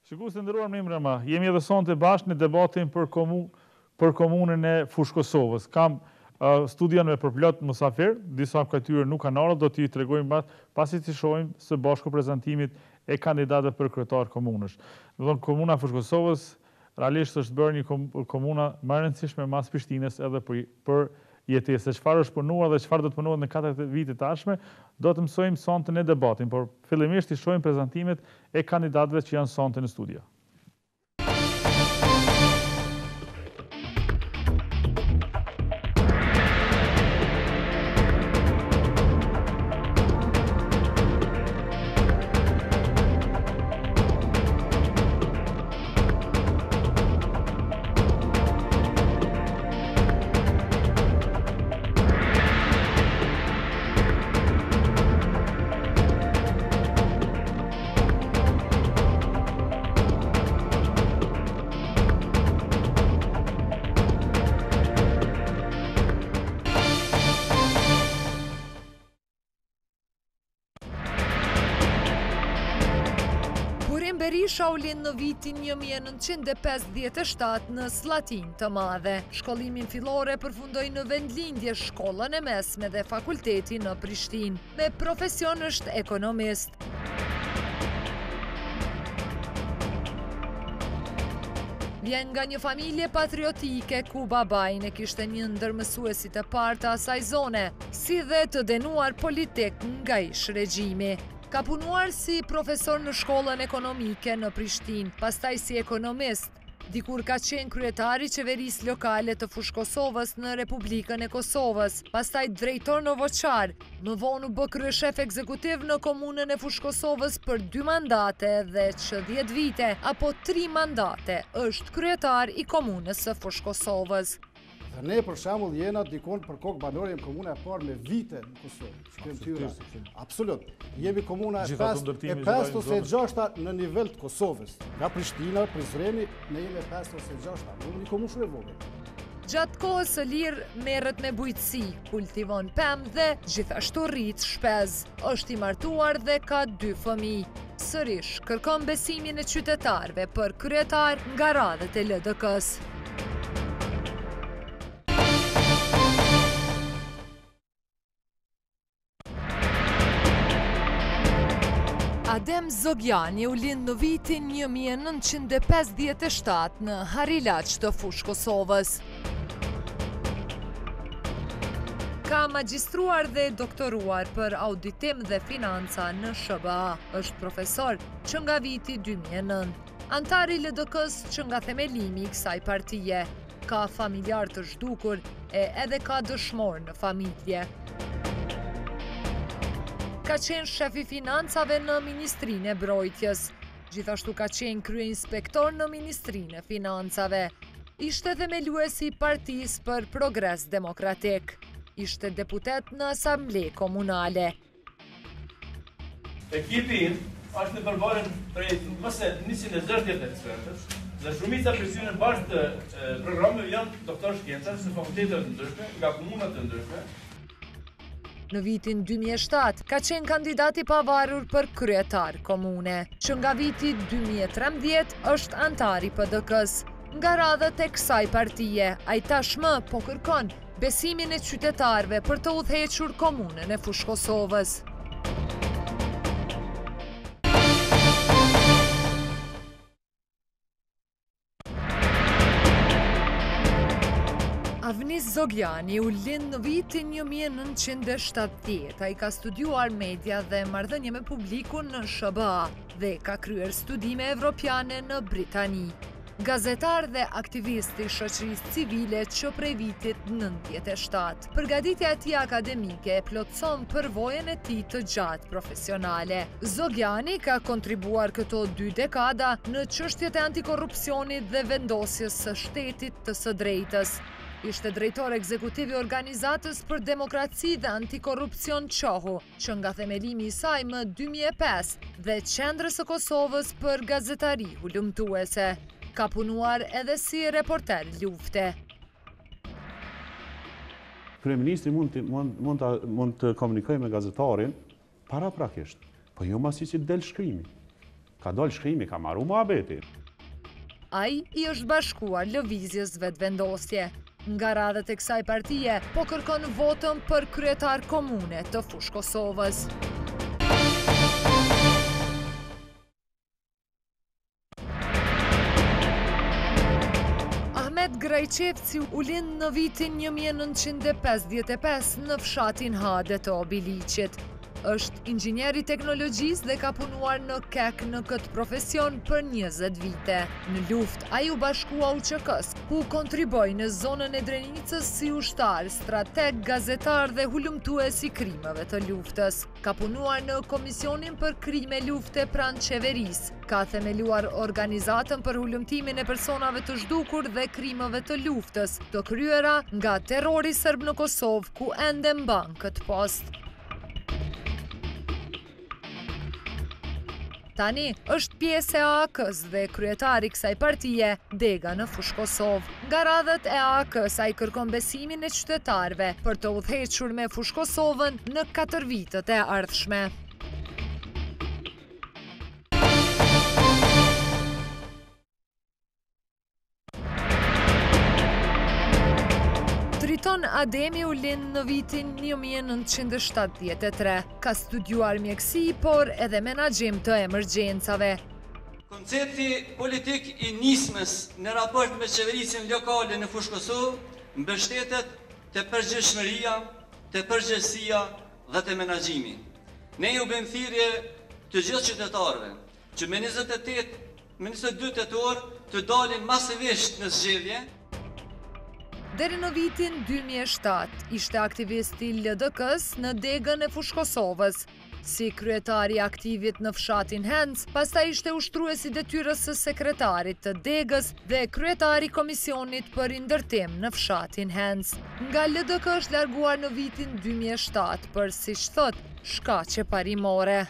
Shikues të nderuar, më imrema, jemi edhe sonte bashkë në debatin për komunën e Fushë Kosovës. Kam studion me përplot musafir, disa prej tyre nuk kanë ardhur, do t'i tregojmë pasi të shohim së bashku prezantimit e kandidatëve për kryetar komunësh. Do të thonë komuna e Fushë Kosovës realisht është bërë një komuna më e rëndësishme mas Prishtinës edhe për jetesë. Çfarë është punuar dhe çfarë do të punohet në 4 vite të ardhshme, do të mësojmë sonte në debatin, por fillimisht i shohim prezantimet e kandidatëve që janë sonte në studio. Berisha u lind në vitin 1957 në Slatin të Madhe. Shkollimin fillore përfundoi në vendlindje shkollën e mesme dhe fakulteti në Prishtinë. Me profesion është ekonomist. Vjen nga një familje patriotike ku babai e kishte një ndër mësuesit e parë të asaj zone, si dhe të denuar politik nga ish regjimi. Ka punuar si profesor në shkollën ekonomike në Prishtinë, pastaj si ekonomist, dikur ka qenë kryetari i qeverisë lokale të Fushë Kosovës në Republikën e Kosovës, pastaj drejtor në voçar, më vonë u bë kryeshef ekzekutiv në komunën e Fushë Kosovës për 2 mandate dhe që 10 vite apo 3 mandate është kryetar i komunës së Fushë Kosovës. Ne, për shembull, jena dikon për kokë banore, jemi komuna e parë me vite në Kosovë. Absolut. Jemi komuna e 5 ose 6 në nivel të Kosovës. Nga Prishtina, Prizreni, ne jemi 5 ose 6. Jemi një komunë shumë e vogël. Gjatë kohës së lirë merret me bujqësi, kultivon pemë dhe gjithashtu rrit shpez. Është i martuar dhe ka 2 fëmijë. Sërish kërkon besimin e qytetarëve për kryetar nga radhët e LDK-s. Adem Zogjani u lind në vitin 1957 në Harilaç të Fushë Kosovës. Ka magjistruar dhe doktoruar për auditim dhe financa në SBA. Është profesor që nga viti 2009. Antar i LDK-s që nga themelimi i kësaj partije. Ka familjar të zhdukur e edhe ka dëshmor në familje. Ka qenë shef i financave në Ministrinë e Mbrojtjes. Gjithashtu ka qenë kryeinspektor në Ministrinë e Financave. Ishte themeluesi i Partisë për Progres Demokratik. Ishte deputet në Asamble Komunale. Ekipi është në përbërën prej mëse 160 ekspertës dhe shumica prej tyre bashkë të programeve janë doktor shkencave së fakulteteve të ndryshme, nga komuna të ndryshme. Në vitin 2007 ka qenë kandidat i pavarur për kryetar komune, që nga viti 2013 është antar i PDK-s. Nga radhët e kësaj partije, ai tashmë po kërkon besimin e qytetarëve për të udhëhequr komunën e Fushë Kosovës. Avnis Zogjani u lind në vitin 1970. Ai ka studiuar media dhe marrëdhënie me publikun në SBA dhe ka kryer studime evropiane në Britani. Gazetar dhe aktivist i shoqërisë civile që prej vitit 97. Përgatitja e tij akademike e plotson përvojën e tij të gjatë profesionale. Zogjani ka kontribuar këto 2 dekada në çështjet e antikorrupsionit dhe vendosjes së shtetit të së drejtës. Ishte drejtor ekzekutiv i Organizatës për Demokraci dhe Antikorrupsion Qohu, që nga themelimi i saj më 2005 dhe Qendrës së Kosovës për gazetari hulumtuese. Ka punuar edhe si reporter lufte. Kryeministri mund të komunikojë me gazetarin paraprakisht, po jo masi që del shkrimi. Ka dalë shkrimi, ka marru muhabeti. Ai i është bashkuar lëvizjes vetëvendosje. Nga radhët e kësaj partije, po kërkon votën për kryetar komune të Fushë Kosovës. Grajqevci u lind në vitin 1955 në fshatin Hade të Obiliqit. Është inxhinier i teknologjisë dhe ka punuar në KEK në këtë profesion për 20 vite. Në luftë, ai u bashkua UÇK-s, ku kontriboi në zonën e Drenicës si ushtar, strateg, gazetar dhe hulumtues i krimeve të luftës. Ka punuar në Komisionin për krime lufte pranë qeverisë. Ka themeluar organizatën për hulumtimin e personave të zhdukur dhe krimeve të luftës, të kryera nga terrori serb në Kosovë, ku ende mban këtë post. Tani është pjesë e AAK-s dhe kryetari kësaj partije, dega në Fushë Kosovë. Nga radhët e AAK-s ai kërkon besimin e qytetarëve për të udhëhequr me Fushë Kosovën në 4 vitet e ardhshme. Triton Ademi u lind në vitin 1973. Ka studiuar mjekësi, por edhe menaxhim të emergjencave. Koncepti politik i nismës në raport me qeverisjen lokale në Fushë Kosovë mbështetet te përgjegjësia, te përgjegjësia dhe te menaxhimi. Ne ju bëjmë thirrje të gjithë qytetarëve që me 22 tetor të dalin masivisht në zgjedhje. Deri në vitin 2007, ishte aktivist i LDK-s në degën e Fushë Kosovës. Si kryetari aktivit në fshatin Hens, pastaj ishte ushtruesi detyrës së sekretarit të degës dhe kryetari komisionit për ndërtim në fshatin Hens. Nga LDK është larguar në vitin 2007 për, siç thot, shkaqe parimore.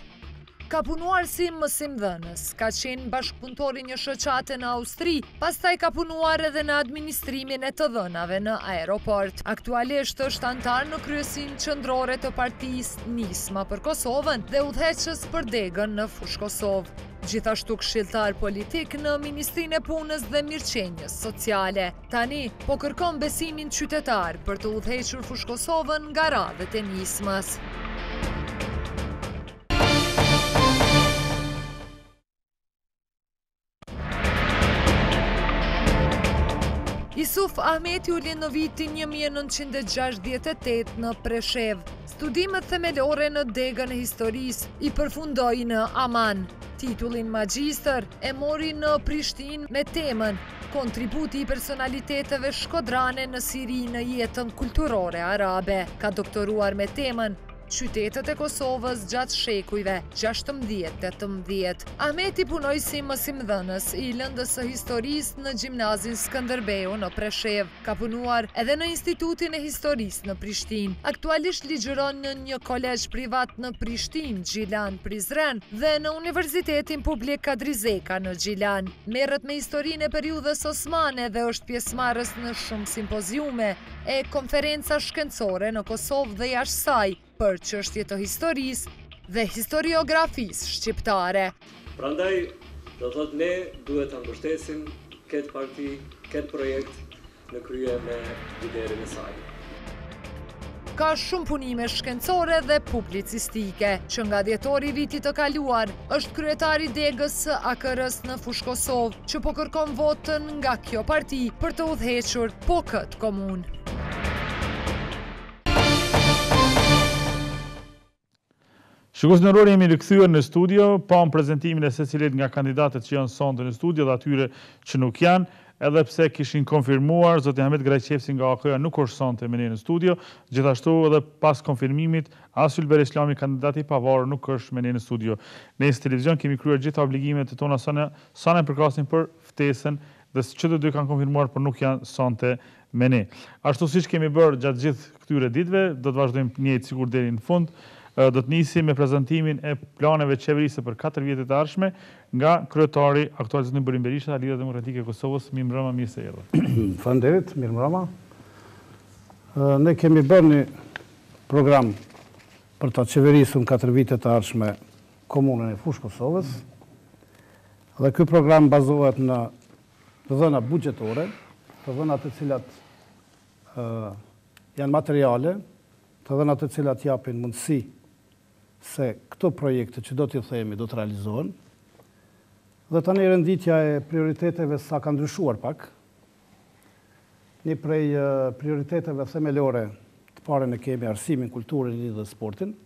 Ka punuar si mësimdhënës, ka qenë bashkëpunëtori një shoqate në Austri, pastaj ka punuar edhe në administrimin e të dhënave në aeroport. Aktualisht është antar në kryesinë qendrore të partisë Nisma për Kosovën dhe udhëheqës për degën në Fushë Kosovë. Gjithashtu këshilltar politik në Ministrinë e Punës dhe Mirëqenies Sociale. Tani po kërkon besimin qytetar për të udhëhequr Fushë Kosovën nga radhët e Nismës. Isuf Ahmeti u lind në vitin 1968 në Preshev. Studimet themelore në degën e historisë i përfundoi në Aman. Titullin magjistër e mori në Prishtinë me temën Kontributi i personaliteteve shkodrane në Siri në jetën kulturore arabe. Ka doktoruar me temën Qytetet e Kosovës gjatë shekujve 16-18. Ahmeti punoi si mësimdhënës i lëndës së historisë në Gjimnazin Skënderbeu në Preshev. Ka punuar edhe në Institutin e Historisë në Prishtinë. Aktualisht ligjëron në një kolegj privat në Prishtinë, Gjilan Prizren, dhe në Universitetin Publik Kadrizeka në Gjilan. Merret me historinë e periudhës osmane dhe është pjesëmarrës në shumë simpoziume e konferenca shkencore në Kosovë dhe jashtë saj, për çështje të historisë dhe historiografisë shqiptare. Prandaj, do thotë ne duhet ta mbështesim këtë parti, këtë projekt në krye me liderin e saj. Ka shumë punime shkencore dhe publicistike, që nga dhjetori i vitit të kaluar është kryetari degës së AKR-s në Fushë Kosovë, që po kërkon votën nga kjo parti për të udhëhequr po këtë komunë. Shikues nderuar, jemi rikthyer në studio, pa prezantimin e secilit nga kandidatët që janë sonte në studio dhe atyre që nuk janë, edhe pse kishin konfirmuar, zoti Ahmet Grajqevci nga AKJ nuk është sonte me ne në studio, gjithashtu edhe pas konfirmimit, as Ylber Islami, kandidati i pavarur, nuk është me ne në studio. Ne në televizion kemi kryer gjitha obligimet e tona sa ne përkrasin për ftesën dhe që të dy kanë konfirmuar, por nuk janë sonte me ne. Ashtu siç kemi bërë gjatë gjithë këtyre ditëve, do të vazhdojmë njëjtë sigur deri në fund. Do të nisim me prezantimin e planeve qeverisë për 4 vjetet e ardhshme nga kryetari aktual zotin Burim Berisha, Lidhja Demokratike e Kosovës. Mirëmbrëma, mirë se erdhët. Faleminderit, mirëmbrëma. Ne kemi bërë një program për ta qeverisur 4 vitet e ardhshme komunën e Fushë Kosovës. Dhe ky program bazohet në të dhëna buxhetore, të dhëna të cilat janë materiale, të dhëna të cilat japin mundësi se këto projekte që do t'i themi do të realizohen. Dhe tani renditja e prioriteteve sa ka ndryshuar pak. Një prej prioriteteve themelore të parën e kemi arsimin, kulturën dhe sportin.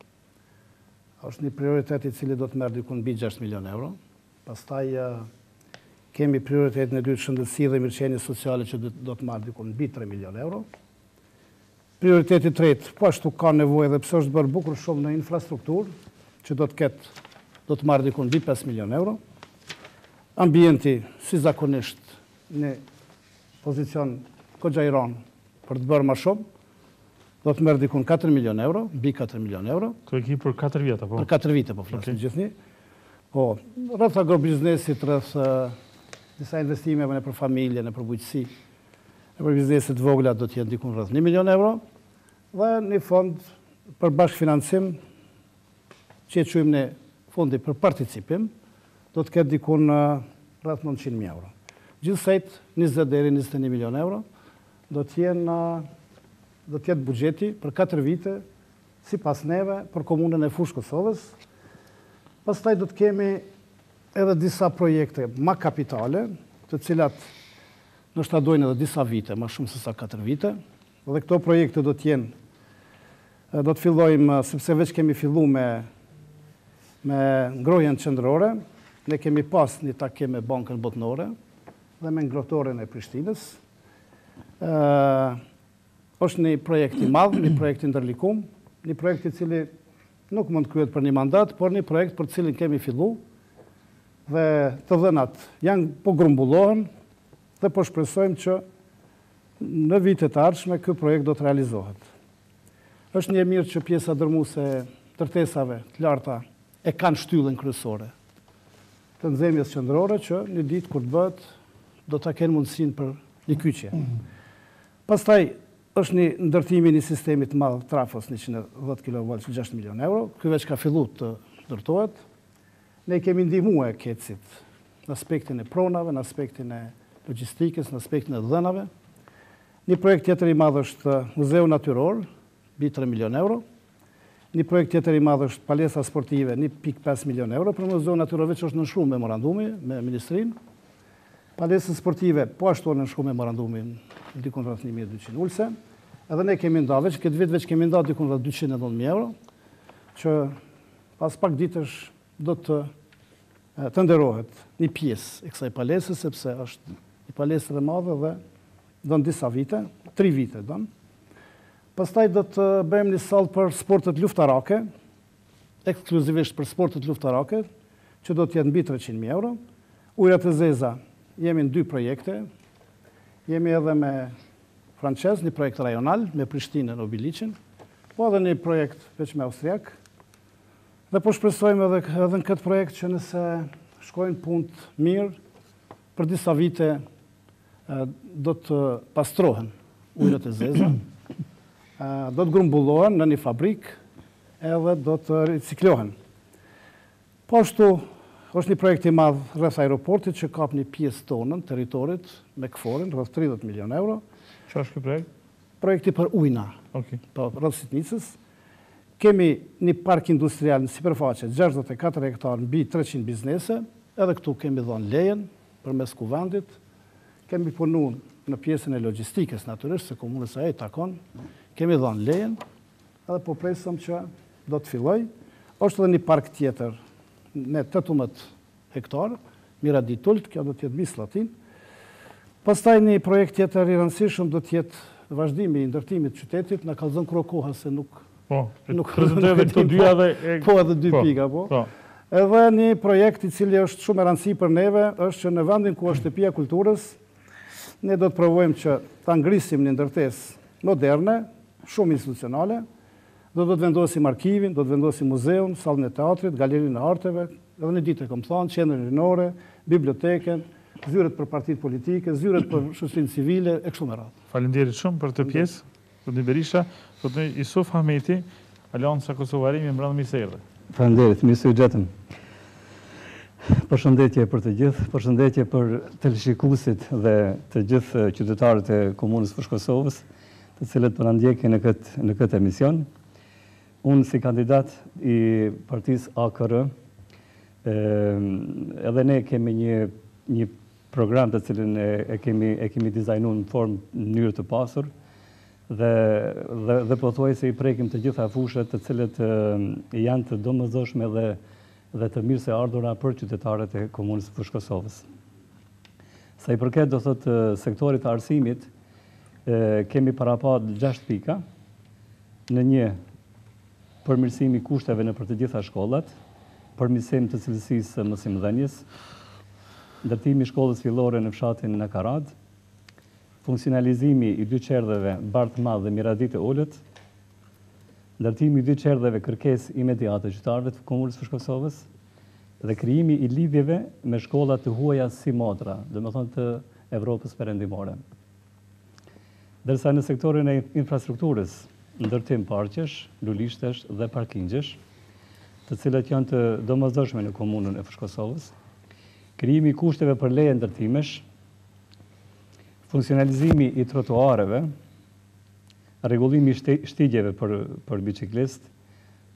Është një prioritet i cili do të merr diku mbi 6 milion euro. Pastaj kemi prioritetin e dytë shëndetësi dhe mirëqenie sociale që do të marrë diku mbi 3 milion euro. Prioriteti i tretë, po ashtu ka nevojë dhe pse është bërë bukur shumë në infrastrukturë, që do të marrë diku mbi 5 milion euro. Ambienti, si zakonisht, në pozicion goxha i rëndë për të bërë më shumë, do të merr diku 4 milion euro, mbi 4 milion euro. Kjo e ki për 4 vjet apo? Për 4 vite po flasim gjithnjë. Po, rreth agrobiznesit, rreth disa investimeve në për familje, në për bujqësi, në për bizneset vogla do të jenë diku rreth 1 milion euro, dhe një fond për bashkëfinancim që e quajmë ne fondi për participim, do të ketë diku rreth 900.000 euro. Gjithsejt 20 deri 21 milion euro do të jetë buxheti për 4 vite sipas neve për komunën e Fushë Kosovës. Pastaj do të kemi edhe disa projekte ma kapitale, të cilat nështë dojnë edhe disa vite, ma shumë se sa 4 vite. Dhe këto projekte do të fillojmë, sepse veç kemi fillu me ngrohjen qendrore, ne kemi pas një take me bankën botnore dhe me ngrohtoren e Prishtinës. Është një projekt i madh, një projekt i ndërlikum, një projekt i cili nuk mund të kryhet për një mandat, por një projekt për cilin kemi fillu dhe të dhënat janë po grumbullohen dhe po shpresojmë që në vitet e ardhshme ky projekt do të realizohet. Është një mirë që pjesa dërmuese tërtesave të larta e kanë shtyllën kryesore të nxemjes qendrore që një ditë kur të bëhet do ta kenë mundësinë për një kyçje. Pastaj është një ndërtimi i një sistemi të madh trafos 110 kV 6 milion euro. Ky veç ka filluar të ndërtohet. Ne kemi ndihmuar KEC-it në aspektin e pronave, në aspektin e logjistikës, në aspektin e dhënave. Një projekt tjetër i madh është Muzeu Natyror, mbi 3 milion euro. Një projekt tjetër i madh është palestra sportive, 1.5 milion euro. Për Muzeun Natyror veç është nënshkruar memorandumi me ministrinë. Palestra sportive po ashtu nënshkruar memorandumi dikun rreth 1.200 ulse. Edhe ne kemi ndarë, veç këtë vit veç kemi ndarë dikun rreth 290.000 euro, që pas pak ditësh do të nderohet një pjesë e kësaj palestre, sepse është një palestër e madhe dhe don disa vite, 3 vite don. Pastaj do të bëjmë një sallë për sportet luftarake, ekskluzivisht për sportet luftarake, që do të jetë mbi 300.000 euro. Ujërat e zeza, jemi në 2 projekte. Jemi edhe me francez, një projekt rajonal, me Prishtinën o Bilicin, po edhe një projekt veç me austriak. Dhe po shpresojmë edhe në këtë projekt që nëse shkojnë punët mirë, për disa vite do të pastrohen ujërat e zeza, do të grumbullohen në një fabrik, edhe do të riciklohen. Po ashtu, është një projekt i madh rreth aeroportit që kap një pjesë tonën territorit me këforin, rreth 30 milion euro. Çfarë është ky projekt? Projekti për ujna. Okej. Po rreth Sitnicës. Kemi një park industrial në sipërfaqe 64 hektar mbi 300 biznese, edhe këtu kemi dhënë lejen përmes kuvendit. Kemi punuar në pjesën e logjistikës natyrisht se komunës së takon. Kemi dhënë lejen, edhe po presim që do të filloj. Është edhe një park tjetër me 18 hektar, Miradi Tult, kjo do të jetë mbi Slatin. Pastaj një projekt tjetër i rëndësishëm do të jetë vazhdimi i ndërtimit të qytetit, na ka dhënë kurrë koha se nuk prezantoj edhe këto dyja dhe po edhe 2 pika po. Edhe një projekt i cili është shumë e rëndësishëm për neve, është që në vendin ku është shtëpia kulturës, ne do të provojmë që ta ngrisim një ndërtesë moderne, shumë institucionale. Do të vendosim arkivin, do të vendosim muzeun, sallën e teatrit, galerinë e arteve, edhe në ditë, kom thënë, qendrën rinore, biblioteken, zyret për partitë politike, zyret për shoqërinë civile, e kështu me radhë. Faleminderit shumë për këtë pjesë. Zoti Berisha, zoti Yusuf Hameti, Alianca Kosovarimi, mbrëmje mirë se erdhe. Faleminderit, mirë se u gjetëm. Përshëndetje për të gjithë, përshëndetje për teleshikuesit dhe të gjithë qytetarët e komunës Fushë Kosovës, të cilët po na ndjekin në këtë emision. Unë si kandidat i partisë AKR, edhe ne kemi një program të cilin e kemi dizajnuar në mënyrë të pasur dhe pothuajse i prekim të gjitha fushat të cilët janë të domosdoshme dhe të mirë se ardhura për qytetarët e komunës Fushë Kosovës. Sa i përket do thotë sektorit të arsimit, kemi parapat 6 pika. Në një, përmirësimi kushteve në për të gjitha shkollat, përmirësim të cilësisë së mësimdhënies, ndërtimi shkollës fillore në fshatin në Karad, funksionalizimi i 2 qerdheve Bartë Madh dhe Miradit e Ullët, ndërtimi i 2 qerdheve kërkesë imediate qytetarëve të komunës Fushë Kosovës dhe krijimi i lidhjeve me shkolla të huaja si motra, domethënë të Evropës perëndimore. Ndërsa në sektorin e infrastrukturës, ndërtim parqesh, lulishtesh dhe parkingjesh, të cilat janë të domosdoshme në komunën e Fushë Kosovës, krijimi i kushteve për leje ndërtimesh, funksionalizimi i trotuareve, rregullimi i shtigjeve për biçiklist,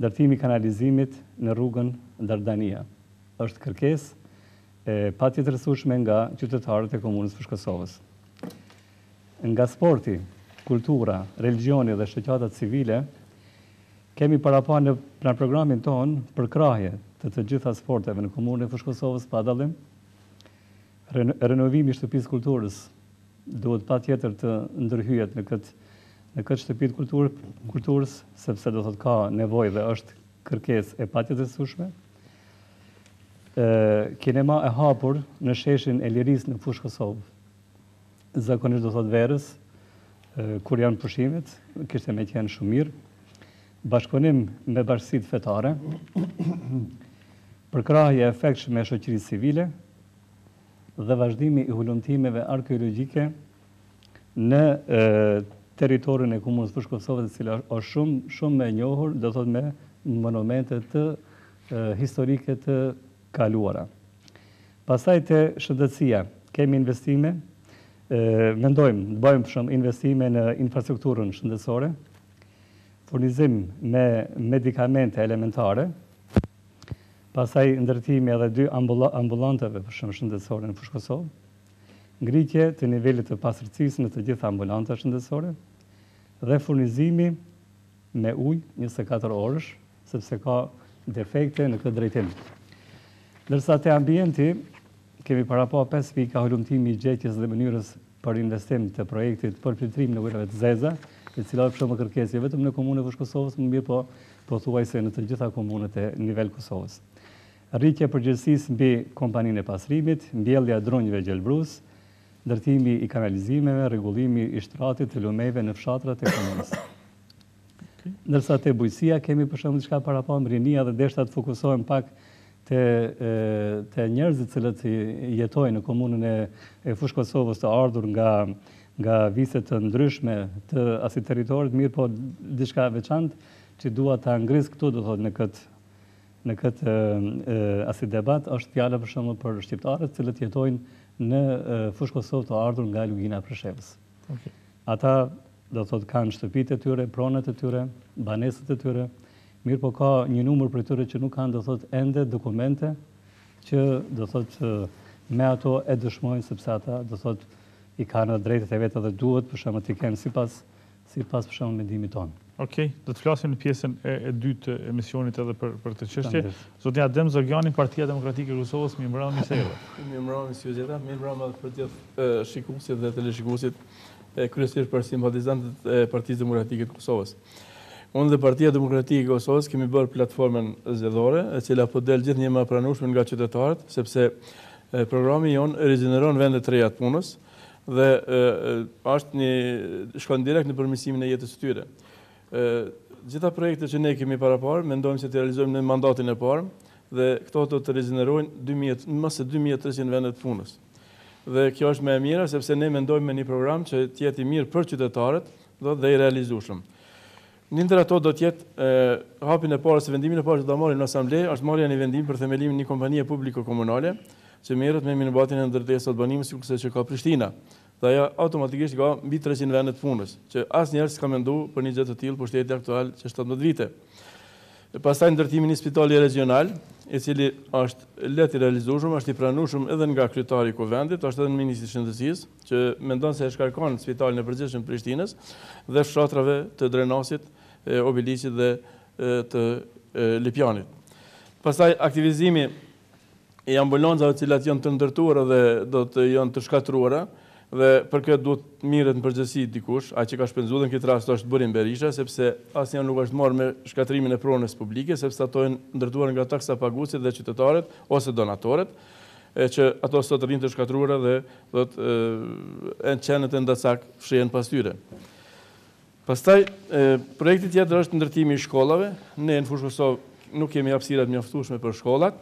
ndërtimi i kanalizimit në rrugën Dardania. Është kërkesë patjetërsueshme nga qytetarët e komunës Fushë Kosovës. Nga sporti, kultura, religioni dhe shoqatat civile, kemi parapa në programin ton përkrahje të gjitha sporteve në komunën e Fushë Kosovës pa dallim. Renovimi i shtëpisë kulturës duhet patjetër të ndërhyjet në këtë shtëpi të kulturës, sepse do thotë ka nevojë dhe është kërkesë e patjetërsueshme. Kinema e hapur në sheshin e Lirisë në Fushë Kosovë. Zakonisht do thotë verës, kur janë pushimet, kishte me qenë shumë mirë. Bashkëpunim me bashkësitë fetare, përkrahje e efektshme e shoqërisë civile dhe vazhdimi i hulumtimeve arkeologjike në territorin e komunës Fushë Kosovës, e cila është shumë e njohur, do thotë me monumente të historike të kaluara. Pastaj te shëndetësia, kemi investime, mendojmë të bëjmë shumë investime në infrastrukturën shëndetësore, furnizim me medikamente elementare, pastaj ndërtimi edhe 2 ambulanteve për shumë shëndetësore në Fushë Kosovë, ngritje të nivelit të pastërtisë në të gjitha ambulanta shëndetësore dhe furnizimi me ujë 24 orësh, sepse ka defekte në këtë drejtim. Ndërsa te ambienti, kemi parapa 5 pika hulumtimi i gjetjes dhe mënyrës për investim të projektit për filtrim në ujërave të zeza, e cila është shumë kërkesë vetëm në komunën e Fushë Kosovës, më mirë pothuajse në të gjitha komunët e nivel Kosovës. Rritje përgjegjësisë mbi kompaninë e pasrimit, mbjellja e dronjve gjelbrus, ndërtimi i kanalizimeve, rregullimi i shtratit të lumeve në fshatrat e komunës. Ndërsa te bujqësia kemi për shembull diçka parapa rinia dhe deshta të fokusohen pak te njerëzit cilët jetojnë në komunën e Fushë Kosovës, të ardhur nga vise të ndryshme të asaj territorit, mirë po diçka veçantë që dua ta ngris këtu, do thotë në këtë asaj debat, është fjala për shembull për shqiptarët cilët jetojnë në Fushë Kosovë të ardhur nga Lugina Preshevës. Ata do thotë kanë shtëpitë e tyre, pronat e tyre, banesat e tyre, mirë po ka një numër për tyre që nuk kanë do thotë ende dokumente që do thotë me ato e dëshmojnë, sepse ata do thotë i kanë drejtet e veta dhe duhet për shembull t'i kenë sipas për shembull mendimit tonë. Okej, do të flasim në pjesën e dytë të emisionit edhe për këtë çështje. Zoti Adem Zogjani, Partia Demokratike e Kosovës, mirëmbrëma Misela. Mirëmbrëma Zgjedhore, mirëmbrëma për të gjithë shikuesit dhe teleshikuesit, kryesisht për simpatizantët e Partisë Demokratike të Kosovës. Unë dhe Partia Demokratike e Kosovës kemi bërë platformën Zgjedhore, e cila po del gjithnjë më e pranueshme nga qytetarët, sepse programi jon rizgjeneron vende të reja të punës dhe shkon direkt në përmirësimin e jetës së tyre. Gjitha projekte që ne kemi paraparë, mendojmë se të realizojmë në mandatin e parë dhe këto do të rizgjenerojnë më se 2300 vende të punës. Dhe kjo është më e mira sepse ne mendojmë me një program që të jetë i mirë për qytetarët dhe i realizueshëm. Ndër ato do t'jetë hapin e parë se vendimin e parë që do marrin në asamble është marrja një vendim për themelimin një kompanie publiko-komunale që merret me mirëmbajtjen e ndërtesës së banimit sikurse që ka Prishtina. Dhe ajo automatikisht ka mbi 300 vende të punës, që asnjëherë s'ka menduar për një gjë të tillë pushteti aktual që 17 vite. Pastaj ndërtimi një spitali regional, i cili është lehtë i realizueshëm, është i pranueshëm edhe nga kryetari i kuvendit, është edhe ministri i shëndetësisë, që mendon se e shkarkon spitalin e përgjithshëm të Prishtinës dhe fshatrave të Drenasit, Obilicit dhe të Lipjanit. Pastaj aktivizimi e ambulancave të cilat janë të ndërtuara dhe do të janë të shkatruara, dhe për këtë duhet mirët në përgjithësi dikush, ai që ka shpenzuar në këtë rast është Burim Berisha, sepse asnjë nuk është marrë me shkatrimin e pronës publike, sepse ato janë ndërtuar nga taksa paguesit dhe qytetarët ose donatorët, që ato sot rrinë të shkatruara dhe do të qenë të ndacak fshihen pas tyre. Pastaj projekti tjetër është ndërtimi i shkollave. Ne në Fushë Kosovë nuk kemi hapësira të mjaftueshme për shkollat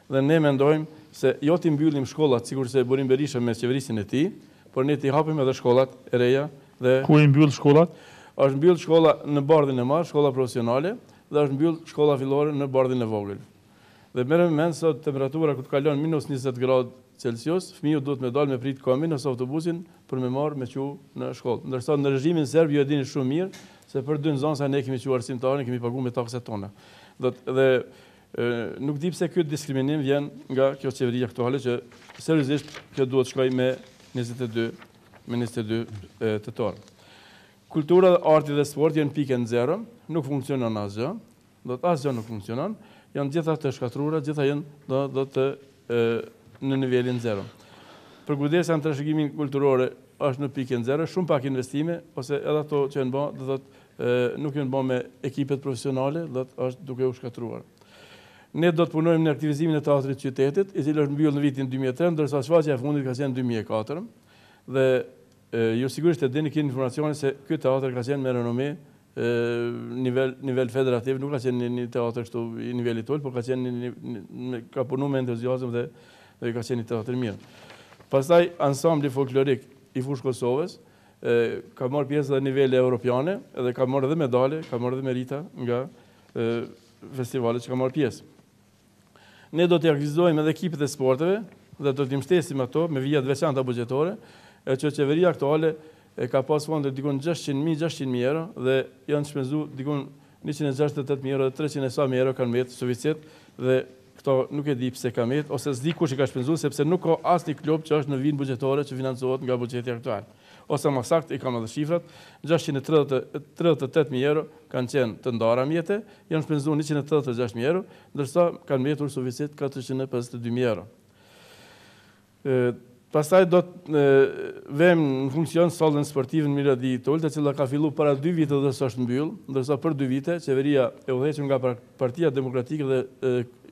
dhe ne mendojmë se jo t'i mbyllim shkollat sikurse Burim Berisha me qeverisin e tij, por ne t'i hapim edhe shkollat e reja dhe ku i mbyll shkollat? Është mbyll shkolla në bardhin e madh, shkolla profesionale, dhe është mbyll shkolla fillore në bardhin e vogël. Dhe merrem mend sot temperatura kur të kalon -20 gradë Celsius, fëmijët duhet me dalë me prit kombin ose autobusin për me marrë me qu në shkollë. Ndërsa në regjimin serb ju e dini shumë mirë se për 2 nxënësa ne kemi qu arsimtarë, kemi paguar me taksat tona. Dhe nuk di pse ky diskriminim vjen nga kjo qeveri aktuale që seriozisht kjo duhet shkojë me 22 tetor. Kultura, arti dhe sport janë pikën zero, nuk funksionon asgjë, asgjë nuk funksionon, janë gjitha të shkatruara, gjitha janë do të në nivelin zero. Për kujdesja në trashëgimin kulturore është në pikën zero, shumë pak investime, ose edhe ato që janë bë, nuk janë bë me ekipet profesionale, është duke u shkatruar. Ne do të punojmë në aktivizimin e teatrit qytetit, i cili është mbyllur në vitin 2003, ndërsa shfaqja e fundit ka qenë 2004, dhe ju sigurisht e dini keni informacione se ky teatr ka qenë me renome nivel federativ, nuk ka qenë një teatr kështu i nivelit ull, por ka punuar me entuziazëm dhe ka qenë një teatr mirë. Pastaj ansambli folklorik i Fushë Kosovës ka marrë pjesë në nivele europiane dhe ka marrë edhe medale, ka marrë edhe merita nga festivalet që ka marrë pjesë. Ne do të aktivizojmë edhe ekipet e sporteve dhe do t'i mbështesim ato me vija të veçanta buxhetore, që qeveria aktuale ka pas fonde dikon 600.000 euro dhe janë shpenzuar dikon 168.000 euro, 300.000 euro kanë mbetur suficient dhe këto nuk e di pse ka mbetur ose s'di kush i ka shpenzuar sepse nuk ka asnjë klub që është në vijim buxhetore që financohet nga buxheti aktual. Ose më saktë i kam edhe shifrat, 638.000 euro kanë qenë të ndara mjete, janë shpenzuar 186.000 euro, ndërsa kanë mbetur suficient 452.000 euro. Pastaj do të vëmë në funksion sallën sportive në Miradi Tolt, e cila ka filluar para 2 vite dhe s'është mbyll, ndërsa për 2 vite qeveria e udhëhequr nga Partia Demokratike dhe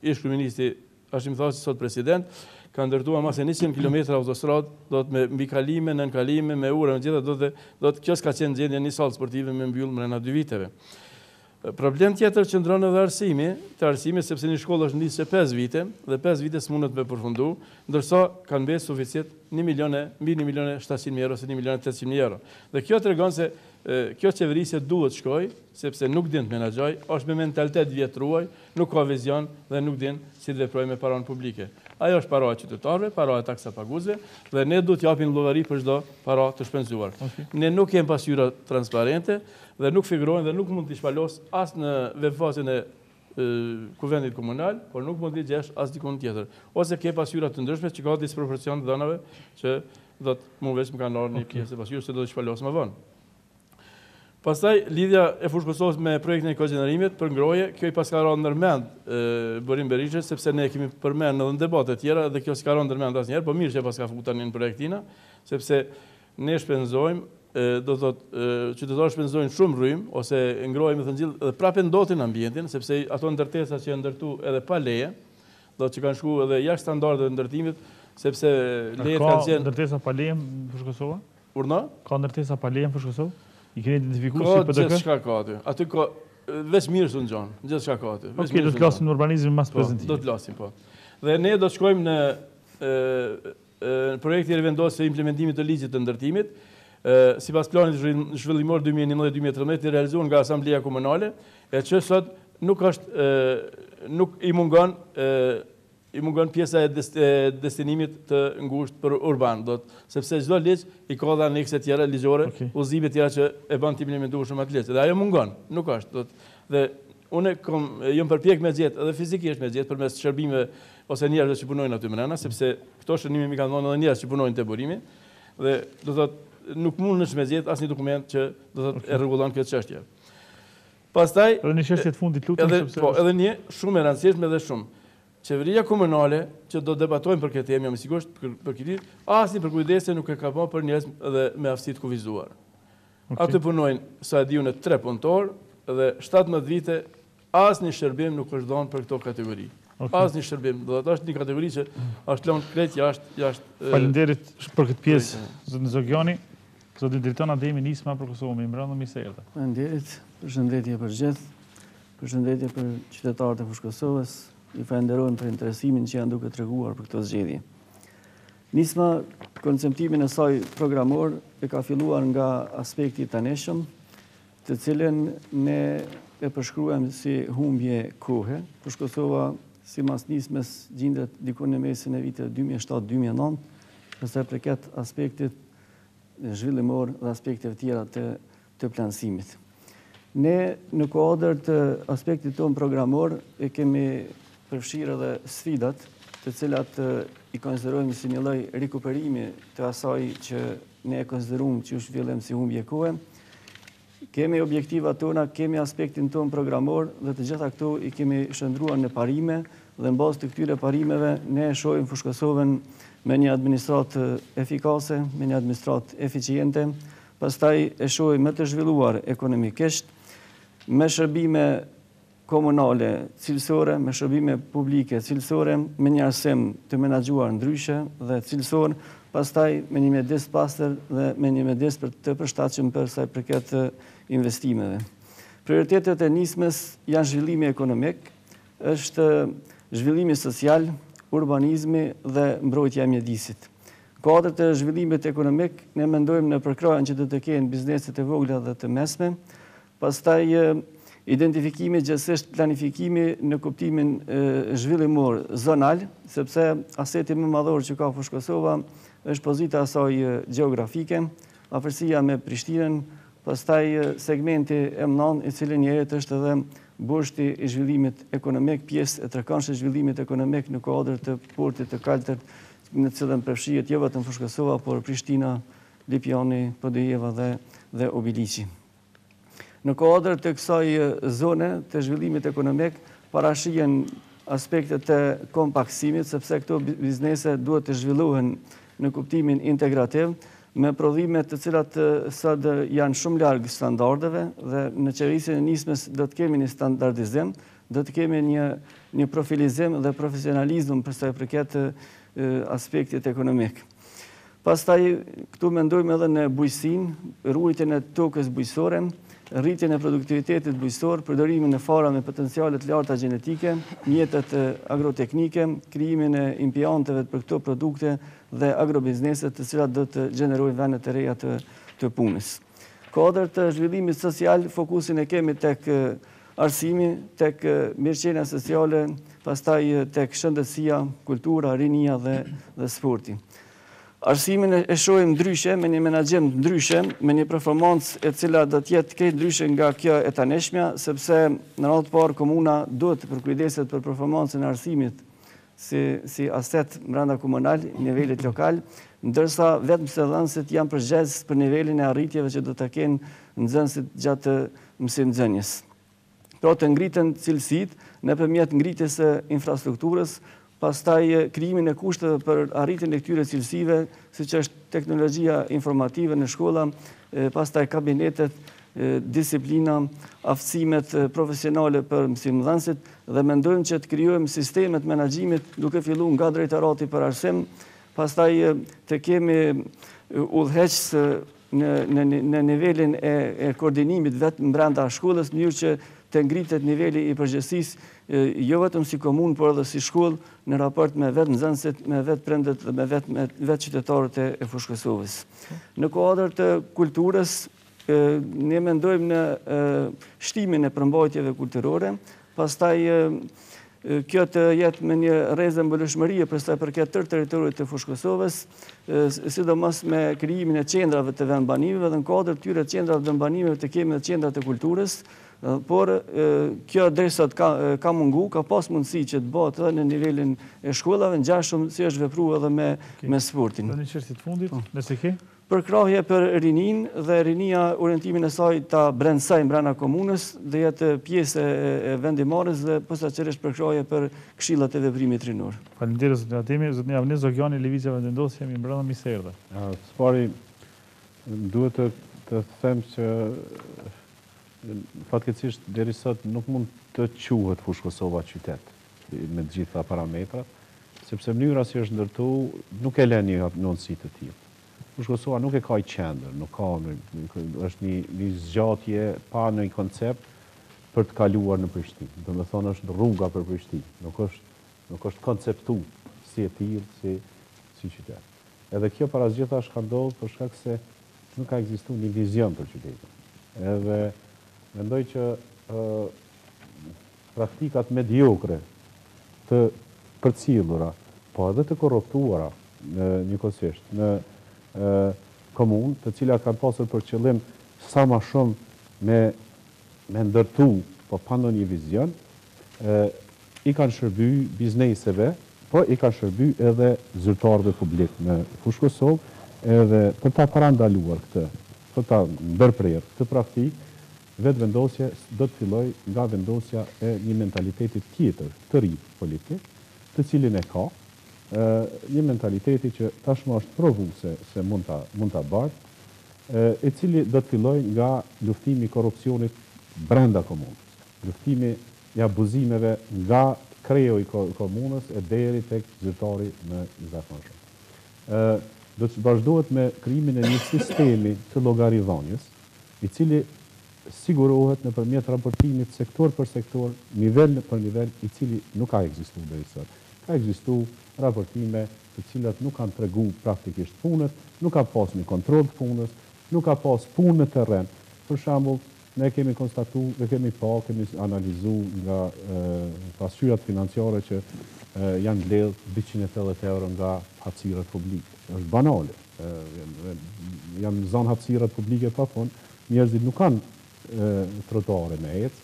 ish-kryeministri Hashim Thaçi sot president ka ndërtuar mas 100 km autostradë, do të me mbikalime, nënkalime, me ura, me gjitha, do të kjo s'ka qenë gjendje një sallë sportive me mbyll mrena 2 viteve. Problem tjetër qëndron edhe arsimi, sepse një shkollë është nisë 5 vite, dhe 5 vite s'mundet me përfundu, ndërsa kanë mbetur suficient mbi 1.700.000 euro ose 1.800.000 euro. Dhe kjo tregon se kjo qeverisje duhet shkoj, sepse nuk din të menaxhoj, është me mentalitet vjetruaj, nuk ka vizion dhe nuk din si të veprojë me paranë publike. Ajo është para e qytetarëve, para e taksa paguesve, dhe ne duhet japim llogari për çdo para të shpenzuar. Ne nuk kemi pasyra transparente dhe nuk figurojnë dhe nuk mund t'i shpalos as në webfaqen e kuvendit komunal, por nuk mund t'i gjesh as dikun tjetër. Ose ke pasyra të ndryshme që ka disproporcion të dhënave që do të mund veç më kanë marrë një pjesë e pasyrës se do të shpalos më vonë. Pastaj lidhja e Fushë Kosovës me projektin e kogenerimit për ngroje, kjo i pas ka rënë ndërmend Burim Berishës, sepse ne kemi përmend edhe në debate të tjera dhe kjo s'ka rënë ndërmend asnjëherë, po mirë që pas ka futur tani në projektina, sepse ne shpenzojmë, do të thotë qytetarët shpenzojnë shumë rrymë ose ngroje me thëngjell dhe prapë ndotin ambientin, sepse ato ndërtesa që janë ndërtu edhe pa leje, do të që kanë shkuar edhe jashtë standardeve të ndërtimit, sepse lejet kanë qenë ndërtesa pa leje në Fushë Kosovë? Urna? Ka ndërtesa pa leje në Fushë Kosovë? I keni identifikuar si PDK? Gjithë shka ka aty. Aty ka veç mirë së në gjonë. Gjithë shka ka aty. Okej, do të flasim në urbanizmin mas prezentimit. Do të flasim, po. Dhe ne do të shkojmë në projekti rivendosje e implementimit të ligjit të ndërtimit. si pas planit zhvillimor 2011-2013 i realizuar nga Asambleja Komunale, e që sot nuk i mungon pjesa e destinimit të ngusht për urban, sepse çdo ligj i ka dhe anekse tjera ligjore, udhëzime tjera që e bën të implementuar shumë atë ligj. Dhe ajo mungon, nuk është. Dhe unë jam përpjek me gjetë, edhe fizikisht me gjetë, përmes shërbime ose njerëzve që punojnë aty mrena, sepse këto shërbime mi kanë dhënë edhe njerëz që punojnë te burimi, dhe do thotë nuk mundesh me gjetë asnjë dokument që do thotë e rregullon këtë çështje. Pastaj edhe një çështje të fundit lutem sepse edhe një shumë e rëndësishme dhe shumë. Qeveria komunale që do debatojmë për këtë temë, jam i sigurt për këtë, asnjë përkujdese nuk e ka bërë për njerëz edhe me aftësi të kufizuar. Aty punojnë sa e diu në 3 punëtor dhe 17 vite asnjë shërbim nuk është dhënë për këto kategori. Asnjë shërbim, do të thotë është një kategori që është lënë krejt jashtë. Faleminderit për këtë pjesë, zotin Zogjani. Zotin drejton Ademi Nisma për Kosovën, më mbrëmë mirë se erdha. Faleminderit, përshëndetje për gjithë, përshëndetje për qytetarët e Fushë Kosovës, i falenderojmë për interesimin që janë duke treguar për këtë zgjedhje. Nisma konceptimin e saj programor e ka filluar nga aspekti i taneshëm, të cilën ne e përshkruajm si humbje kohe. Fushë Kosova sipas nismës gjendet diku në mesin e viteve 2007-2009, përsa i përket aspektit zhvillimor dhe aspekteve tjera të planësimit. Ne në kuadër të aspektit tonë programor e kemi përfshirë edhe sfidat të cilat i konsiderojmë si një lloj rikuperimi të asaj që ne e konsiderojmë që është fillim si humbje kohe. Kemi objektivat tona, kemi aspektin tonë programor dhe të gjitha këto i kemi shndruar në parime dhe në bazë të këtyre parimeve ne shohim Fushë Kosovën me një administratë efikase, me një administratë eficiente, pastaj e shohim me të zhvilluar ekonomikisht, me shërbime komunale cilësore, me shërbime publike cilësore, me një arsim të menaxhuar ndryshe dhe cilësor, pastaj me një mjedis pastër dhe me një mjedis të përshtatshëm për sa i përket investimeve. Prioritetet e nismës janë zhvillimi ekonomik, është zhvillimi social, urbanizmi dhe mbrojtja e mjedisit. Kuadrat e zhvillimit ekonomik ne mendojmë në përkrahjen që do të kenë bizneset e vogla dhe të mesme, pastaj identifikimi gjithsesi planifikimi në kuptimin zhvillimor zonal, sepse aseti më madhor që ka Fushë Kosova është pozita e saj gjeografike, afërsia me Prishtinën, pastaj segmenti M9 i cili njëherët është edhe bushti i zhvillimit ekonomik, pjesë e trekanshme e zhvillimit ekonomik në kuadër të portit të kaltërt, në cilën përfshihet jo vetëm Fushë Kosova, por Prishtina, Lipjani, Podujeva dhe Obiliqi. Në kuadër të kësaj zone të zhvillimit ekonomik parashihen aspektet e kompaksimit, sepse këto biznese duhet të zhvillohen në kuptimin integrativ, me prodhime të cilat sot janë shumë larg standardeve dhe në qeverisin e nismës do të kemi një standardizim, do të kemi një profilizim dhe profesionalizëm për sa i përket aspektit ekonomik. Pastaj këtu mendojmë edhe në bujqësinë, ruajtjen e tokës bujqësore, rritjen e produktivitetit bujqësor, përdorimin e fara me potenciale të larta gjenetike, mjetet agroteknike, krijimin e impianteve për këto produkte dhe agrobizneset të cilat do të gjenerojnë vende të reja të punës. Kuadër të zhvillimit social, fokusin e kemi tek arsimi, tek mirëqenia sociale, pastaj tek shëndetësia, kultura, rinia dhe sporti. Arsimin e shohim ndryshe, me një menaxhim ndryshe, me një performancë e cila do të jetë krejt ndryshe nga kjo e taneshmja, sepse në radhë të parë komuna duhet të përkujdeset për performancën e arsimit si aset brenda komunal, nivelit lokal, ndërsa vetëm se dhënësit janë përgjegjës për nivelin e arritjeve që do të kenë nxënësit gjatë mësim-nxënjes. Pra të ngritën cilësitë nëpërmjet ngritjes së infrastrukturës, pastaj krijimin e kushteve për arritjen e këtyre cilësive, siç është teknologjia informative në shkolla, pastaj kabinetet, disiplina, aftësimet profesionale për mësimdhënësit dhe mendojmë që të krijojmë sistemet menaxhimit duke filluar nga drejtorati për arsim, pastaj të kemi udhëheqës në nivelin e koordinimit vetëm brenda shkollës, në mënyrë që të ngritet niveli i përgjegjësisë jo vetëm si komunë, por edhe si shkollë në raport me vetë nxënësit, me vetë prindërit dhe me vetë qytetarët e Fushë Kosovës. Në kuadër të kulturës, ne mendojmë në shtimin e përmbajtjeve kulturore, pastaj kjo të jetë me një rrezë mbështetësie për sa i përket tërë territorit të Fushë Kosovës, sidomos me krijimin e qendrave të vendbanimeve dhe në kuadër të tyre qendrave të vendbanimeve të kemi edhe qendrat e kulturës, por kjo derisa ka mungu, ka pas mundësi që të bëhet edhe në nivelin e shkollave, ngjashëm si është vepruar edhe me sportin. Në çështje të fundit, nëse ke përkrahje për rinin dhe rinia orientimin e saj ta brendësoj brenda komunës dhe jetë pjesë e vendimarrjes dhe posaçërisht përkrahje për këshillat e veprimit rinor. Faleminderit zotin Ademi, zotin Avni Zogjani, Lëvizja Vendendosje, jemi brenda miserdhe. Spari, duhet të them që fatkeqësisht deri sot nuk mund të quhet Fushë Kosova qytet me të gjitha parametrat, sepse mënyra si është ndërtuar nuk e lën një nonësi të tillë. Fushë Kosova nuk e ka i qendër, nuk ka, është një zgjatje pa një koncept për të kaluar në Prishtinë. Do të thonë është rruga për Prishtinë, nuk është konceptu si e tillë, si qytet. Edhe kjo parazgjithash ka ndodhur për shkak se nuk ka ekzistuar një vizion për qytetin. Edhe mendoj që praktikat mediokre të përcjellura, po edhe të korruptuara njëkohësisht në komunë, të cilat kanë pasur për qëllim sa më shumë me ndërtu, po pa ndonjë vizion, i kanë shërby bizneseve, po i kanë shërby edhe zyrtarëve publik në Fushë Kosovë, edhe për ta parandaluar këtë, për ta ndërprerë këtë praktikë, vetë vendosja do të filloj nga vendosja e një mentaliteti tjetër të ri politik, të cilin e ka, një mentaliteti që tashmë është provuese se mund ta bartë, e cili do të filloj nga luftimi i korrupsionit brenda komunës, luftimi i abuzimeve nga kreu i komunës e deri tek zyrtari në zakonshëm. Do të vazhdohet me krijimin e një sistemi të llogaridhënies, i cili sigurohet nëpërmjet raportimit sektor për sektor, nivel për nivel, i cili nuk ka ekzistuar deri sot. Ka ekzistuar raportime të cilat nuk kanë treguar praktikisht punët, nuk ka pas një kontroll të punës, nuk ka pas punë në terren. Për shembull, ne kemi konstatuar, kemi analizuar nga pasqyrat financiare që janë mbledh 280 euro nga hapësirat publike. Është banale. Janë zonë hapësirat publike pa fund, njerëzit nuk kanë trotuare me ecë,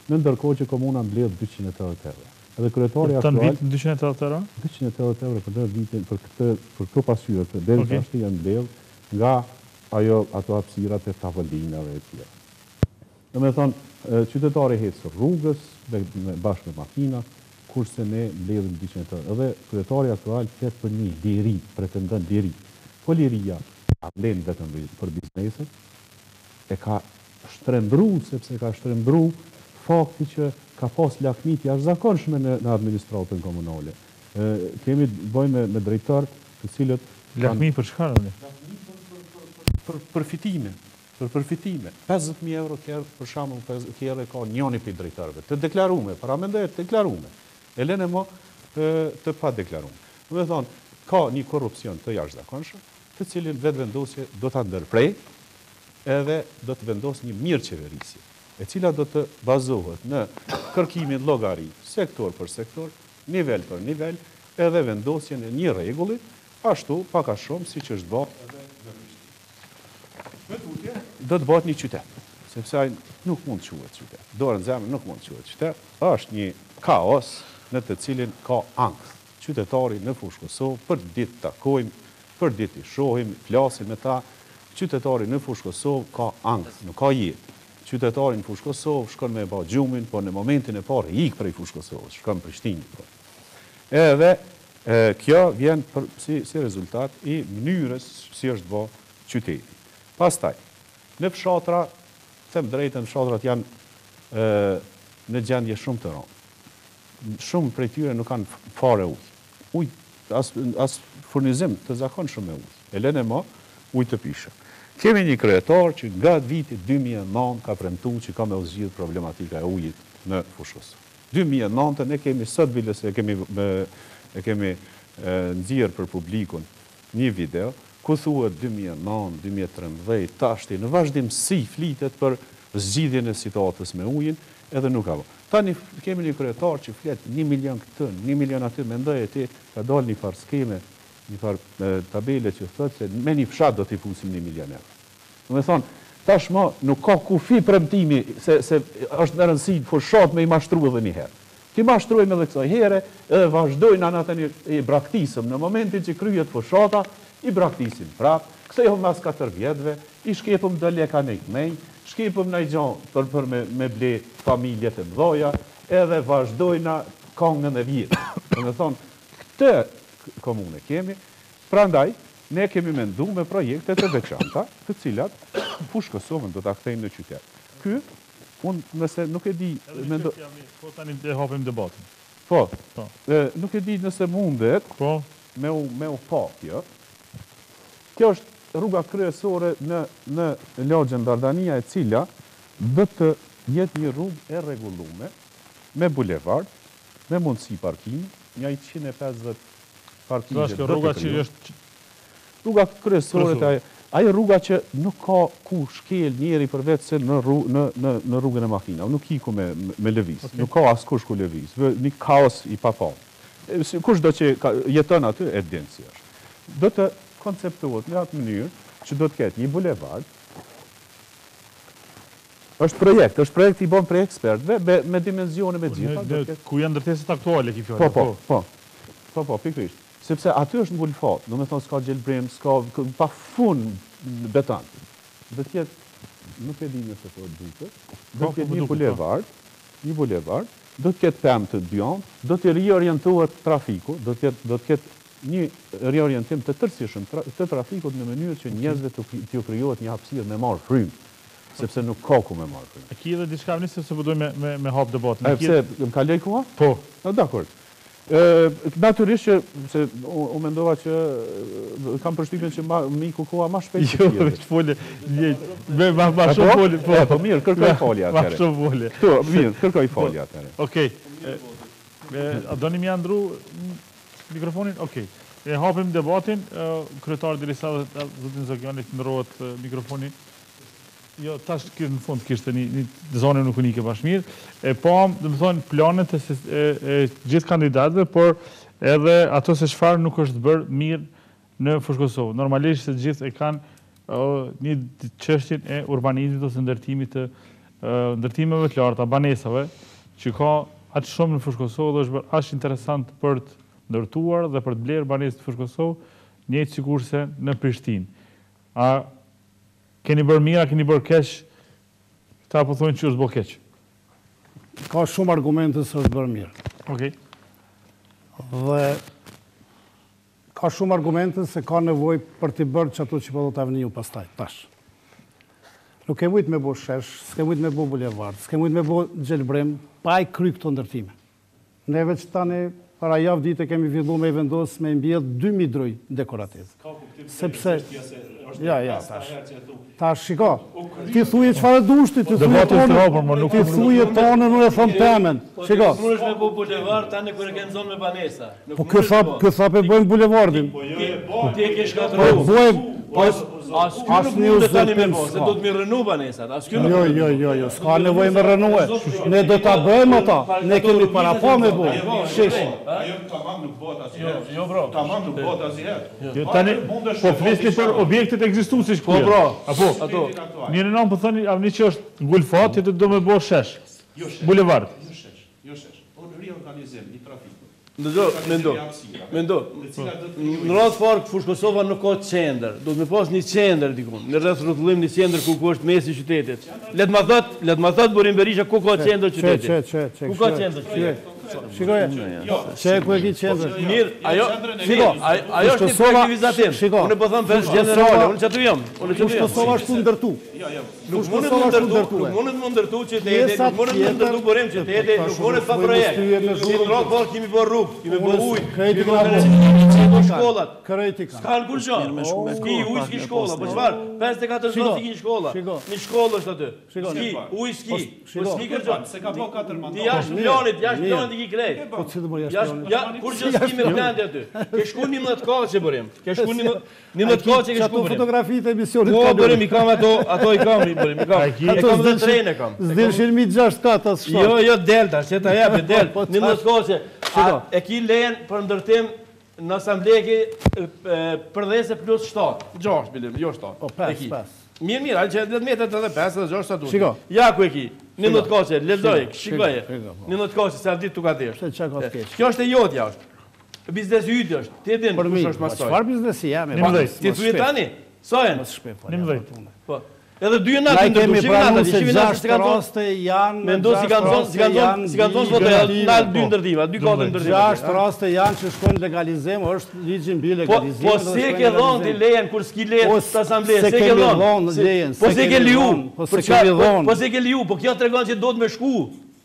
në ndërkohë që komuna mbledh 280 euro. Edhe kryetari aktual... Të në 280 euro? 280 euro për vitin, për këto pasqyrat, deri tashti janë mbledh nga ato hapësirat e tavolinave e tjera. Do me thonë, qytetari hecë rrugës, bashkë me makina, kurse ne mbledhim 200 euro. Edhe kryetari aktual flet për një liri, pretendon liri. Po liria, a vlen vetëm për bizneset, e ka shtrembru, sepse ka shtrembru fakti që ka pas lakmit jashtëzakonshme në administratën komunale. Kemi bëjmë me drejtarët të cilët... Lakmi për çfarë? Për përfitime. Për përfitime. 50.000 euro kërë, për shembull, kërë ka njëri për drejtarëve. Të deklarume, para mendoje të deklarume. E lene mo të pa deklarume. Do të thonë, ka një korrupsion të jashtëzakonshëm, të cilin vetë vendosje do ta ndërprej, edhe do të vendos një mirë qeverisje, e cila do të bazohet në kërkimin llogari, sektor për sektor, nivel për nivel, edhe vendosjen e një rregulli, ashtu pak a shumë siç është bërë edhe në Prishtinë. Me tutje do të bëhet një qytet, sepse ai nuk mund të quhet qytet. Dorën zemrën nuk mund të quhet qytet, është një kaos në të cilin ka ankth. Qytetari në Fushë Kosovë për ditë takojmë, për ditë i shohim, flasim me ta. Qytetari në Fushë Kosovë ka ankth, nuk ka jetë. Qytetari në Fushë Kosovë shkon me ba gjumin, por në momentin e parë ik prej Fushë Kosovës, shkon në Prishtinë. Edhe kjo vjen si rezultat i mënyrës si është bë qyteti. Pastaj, në fshatra, them drejtën, fshatrat janë në gjendje shumë të rëndë. Shumë prej tyre nuk kanë fare ujë. Ujë as furnizim të zakonshëm me ujë. E lënë më ujë të pishëm. Kemi një kryetar që nga viti 2009 ka premtuar që ka me u zgjidh problematika e ujit në Fushë Kosovë. 2009 ne kemi sot bilës e kemi nxjerr për publikun një video ku thuhet 2009, 2013, tashti në vazhdimsi flitet për zgjidhjen e situatës me ujin, edhe nuk ka. Tani kemi një kryetar që flet 1 milion këtë, 1 milion aty, mendoj e ti ka dalë një farë skeme, një farë tabele që thotë se me një fshat do t'i fusim 1 milion euro. Do me thonë, tashmë nuk ka kufi premtimi se është në rëndësi fushat me i mashtru edhe një herë. Ti mashtrujme edhe kësaj here, edhe vazhdojnë anë i braktisëm. Në momentin që kryet fushata, i braktisim prap, kthehëm mas 4 vjetëve, i shkepëm do leka në ikmej, shkepëm në i gjanë për me ble familjet e mdoja, edhe vazhdojnë kongën e vjetë. Do me thonë, këtë komune kemi, prandaj, ne kemi mendu me projekte të veçanta, të cilat Fushë Kosovën do t'a kthejmë në qytet. Ky, unë nëse nuk e di... Po tani e hapim debatin. Po, nuk e di nëse mundet me u pa kjo. Kjo është rruga kryesore në lagjën Dardania, e cila do të jetë një rrugë e rregullume, me bulevard, me mundësi parkimi, një 150 parkime. Kjo rruga që është... Rruga kryesore, ajo rruga që nuk ka ku shkel njeri përveç se në rrugën e makina, nuk iku me lëviz, nuk ka as kush ku lëviz, një kaos i papal. Kush do që jeton aty, e dinë si është. Do të konceptuot në atë mënyrë që do të ketë një bulevard, është projekt i bon prej ekspertve, me dimenzione me gjitha. Ku janë ndërteset aktuale, ki fjallë? Po, pikrisht. Sepse aty është ngulfat, do me thonë s'ka gjelbrim, s'ka pa fund beton. Do t'jetë, nuk e di nëse po duke, do t'jetë një bulevard, do t'jetë pemë të djon, do t'jetë riorientuar trafiku, do t'jetë një riorientim të tërësishëm të trafikut në mënyrë që njerëzve t'ju krijohet një hapësirë me marrë frymë, sepse nuk ka ku me marrë frymë. A ki edhe diçka vënisë se përdoj me hapë debatin? E pse, më ka lej koha? Po. Dakord. Naturisht që, se u mendova që kam përshtypjen që miku koha ma shpejt. Jo, veç folje, ma shumë folje. Po mirë, kërkoj folje atëre. Ma shumë folje. Këtu, mirë, kërkoj folje atëre. Okej. A do një mi andru mikrofonin? Okej. E hapim debatin, kryetar dirisa dhe zotin Zogjanit ndrohet mikrofonin. Jo, tash në fund kishte një zonë nuk unike bashmirë, e pam, dhe më thonë, planet e gjithë kandidatëve, por edhe ato se çfarë nuk është bërë mirë në Fushë Kosovë. Normalisht se gjithë e kanë një çështjen e urbanizmit ose ndërtimeve të larta, banesave, që ka atë shumë në Fushë Kosovë dhe është bërë ashtë interesant për të ndërtuar dhe për të blerë banesë të Fushë Kosovë, njëjtë sikurse në Prishtinë. Keni bërë mira, keni bërë keq, ta po thonë që është bërë keq. Ka shumë argumente se është bërë mirë. Okej. Dhe ka shumë argumente se ka nevoj për t'i bërë që ato që po do t'a vëniju pastaj, tash. Nuk e mujtë me bo shesh, s'ke mujtë me bo bulevard, s'ke mujtë me bo gjelbrim, pa i kry këto ndërtime. Neve që tani, para javë dite kemi fillu me i vendos me mbjedh 2000 druj dekorativ. Sepse... Ja, tash shiko, ti thuje qëfar e dushti, ti thuje tonë, nuk e thëmë temen. Shiko. Nuk është me bu bulevard, tani kërë kënë zonë me banesa. Po kësa pe bëjmë bulevardin. Ti e ke shkatëru. Asë një uzurpim s'ka. Se do të mi rënu banesat. Jo, s'ka nevoj me rënue. Ne do t'a bëjmë ata, ne kemi para pa me bu. Sheshi. Tamam nuk bota asnjëherë. Jo bro. Tamam nuk bota asnjëherë. Tani po flisni për objektet ekzistuese që po. Apo. Mirë nën po thoni avni që është ngulfat, ti do më bësh shesh. Bulevard. Jo shesh. Po riorganizim i trafikut. Mendo. Në radhë farë Fushë Kosova nuk ka qendër. Do të me pas një qendër dikun. Në rreth rrotullim një qendër ku është mesi qytetit. Let ma thot Borin Berisha ku ka qendër qytetit. Ku ka qendër qytetit. Shikoje, që e ku e ki qendrën. Mirë, ajo është një projekt vizatim. Unë po thëmë për generale, unë që të jam. Fushë Kosova është të ndërtu. Nuk mundet më ndërtu qyteti, nuk mundet më ndërtu Burim qyteti, nuk mundet pa projekt. Si në rokë borë kemi bërë rrugë, kemi bërë ujë, kemi bërë shkollat. S'kan kur qo, s'ki ujë, s'ki shkolla, po qëfar? 54 zonë s'ki një shkolla, një shkollë është aty. S'ki, ujë s'ki, po s'ki kërgjon. Ti jashtë milionit i ki krejt. Kur që s'ki me plandi aty. Ke shku 11 kohë që Burim. Ke shku 11 kohë që ke shku Burim. Fotografit e emisionit ka Burim, i kam ato i kam. E kam dhe trejnë e kam. Zdilshin 1.6 as 7. Jo, delta, që ta jepi, del. Një më s'koqe. E ki lejen për ndërtim në asambleki përdhese plus 7. 6, bilim, jo 7. O, 5. Mirë, alë që 10 metët edhe 5 edhe 6 sa du. Shiko. Ja ku e ki. Një më t'koqe, lezoj, shikoje. Një më t'koqe, se avdit t'u ka desh. Kjo është e jotja është. Biznesi yti është. Ti e din kush është masoj. Qëfar biznesi jam? Ti t'u tani? Sojen? 11. Edhe dy natë ndërtu, shimin natë, shimin natë se kanë raste janë, mendo si kanë thonë votë, dalë dy ndërtima, dy kote ndërtima. 6 raste janë që shkojnë legalizim, është ligji mbi legalizim. Po se ke dhonë t'i lejen kur s'ki lejen të asamblejë, se ke dhonë lejen, po se ke liu, po se ke liu, po kjo tregon që do të me shku.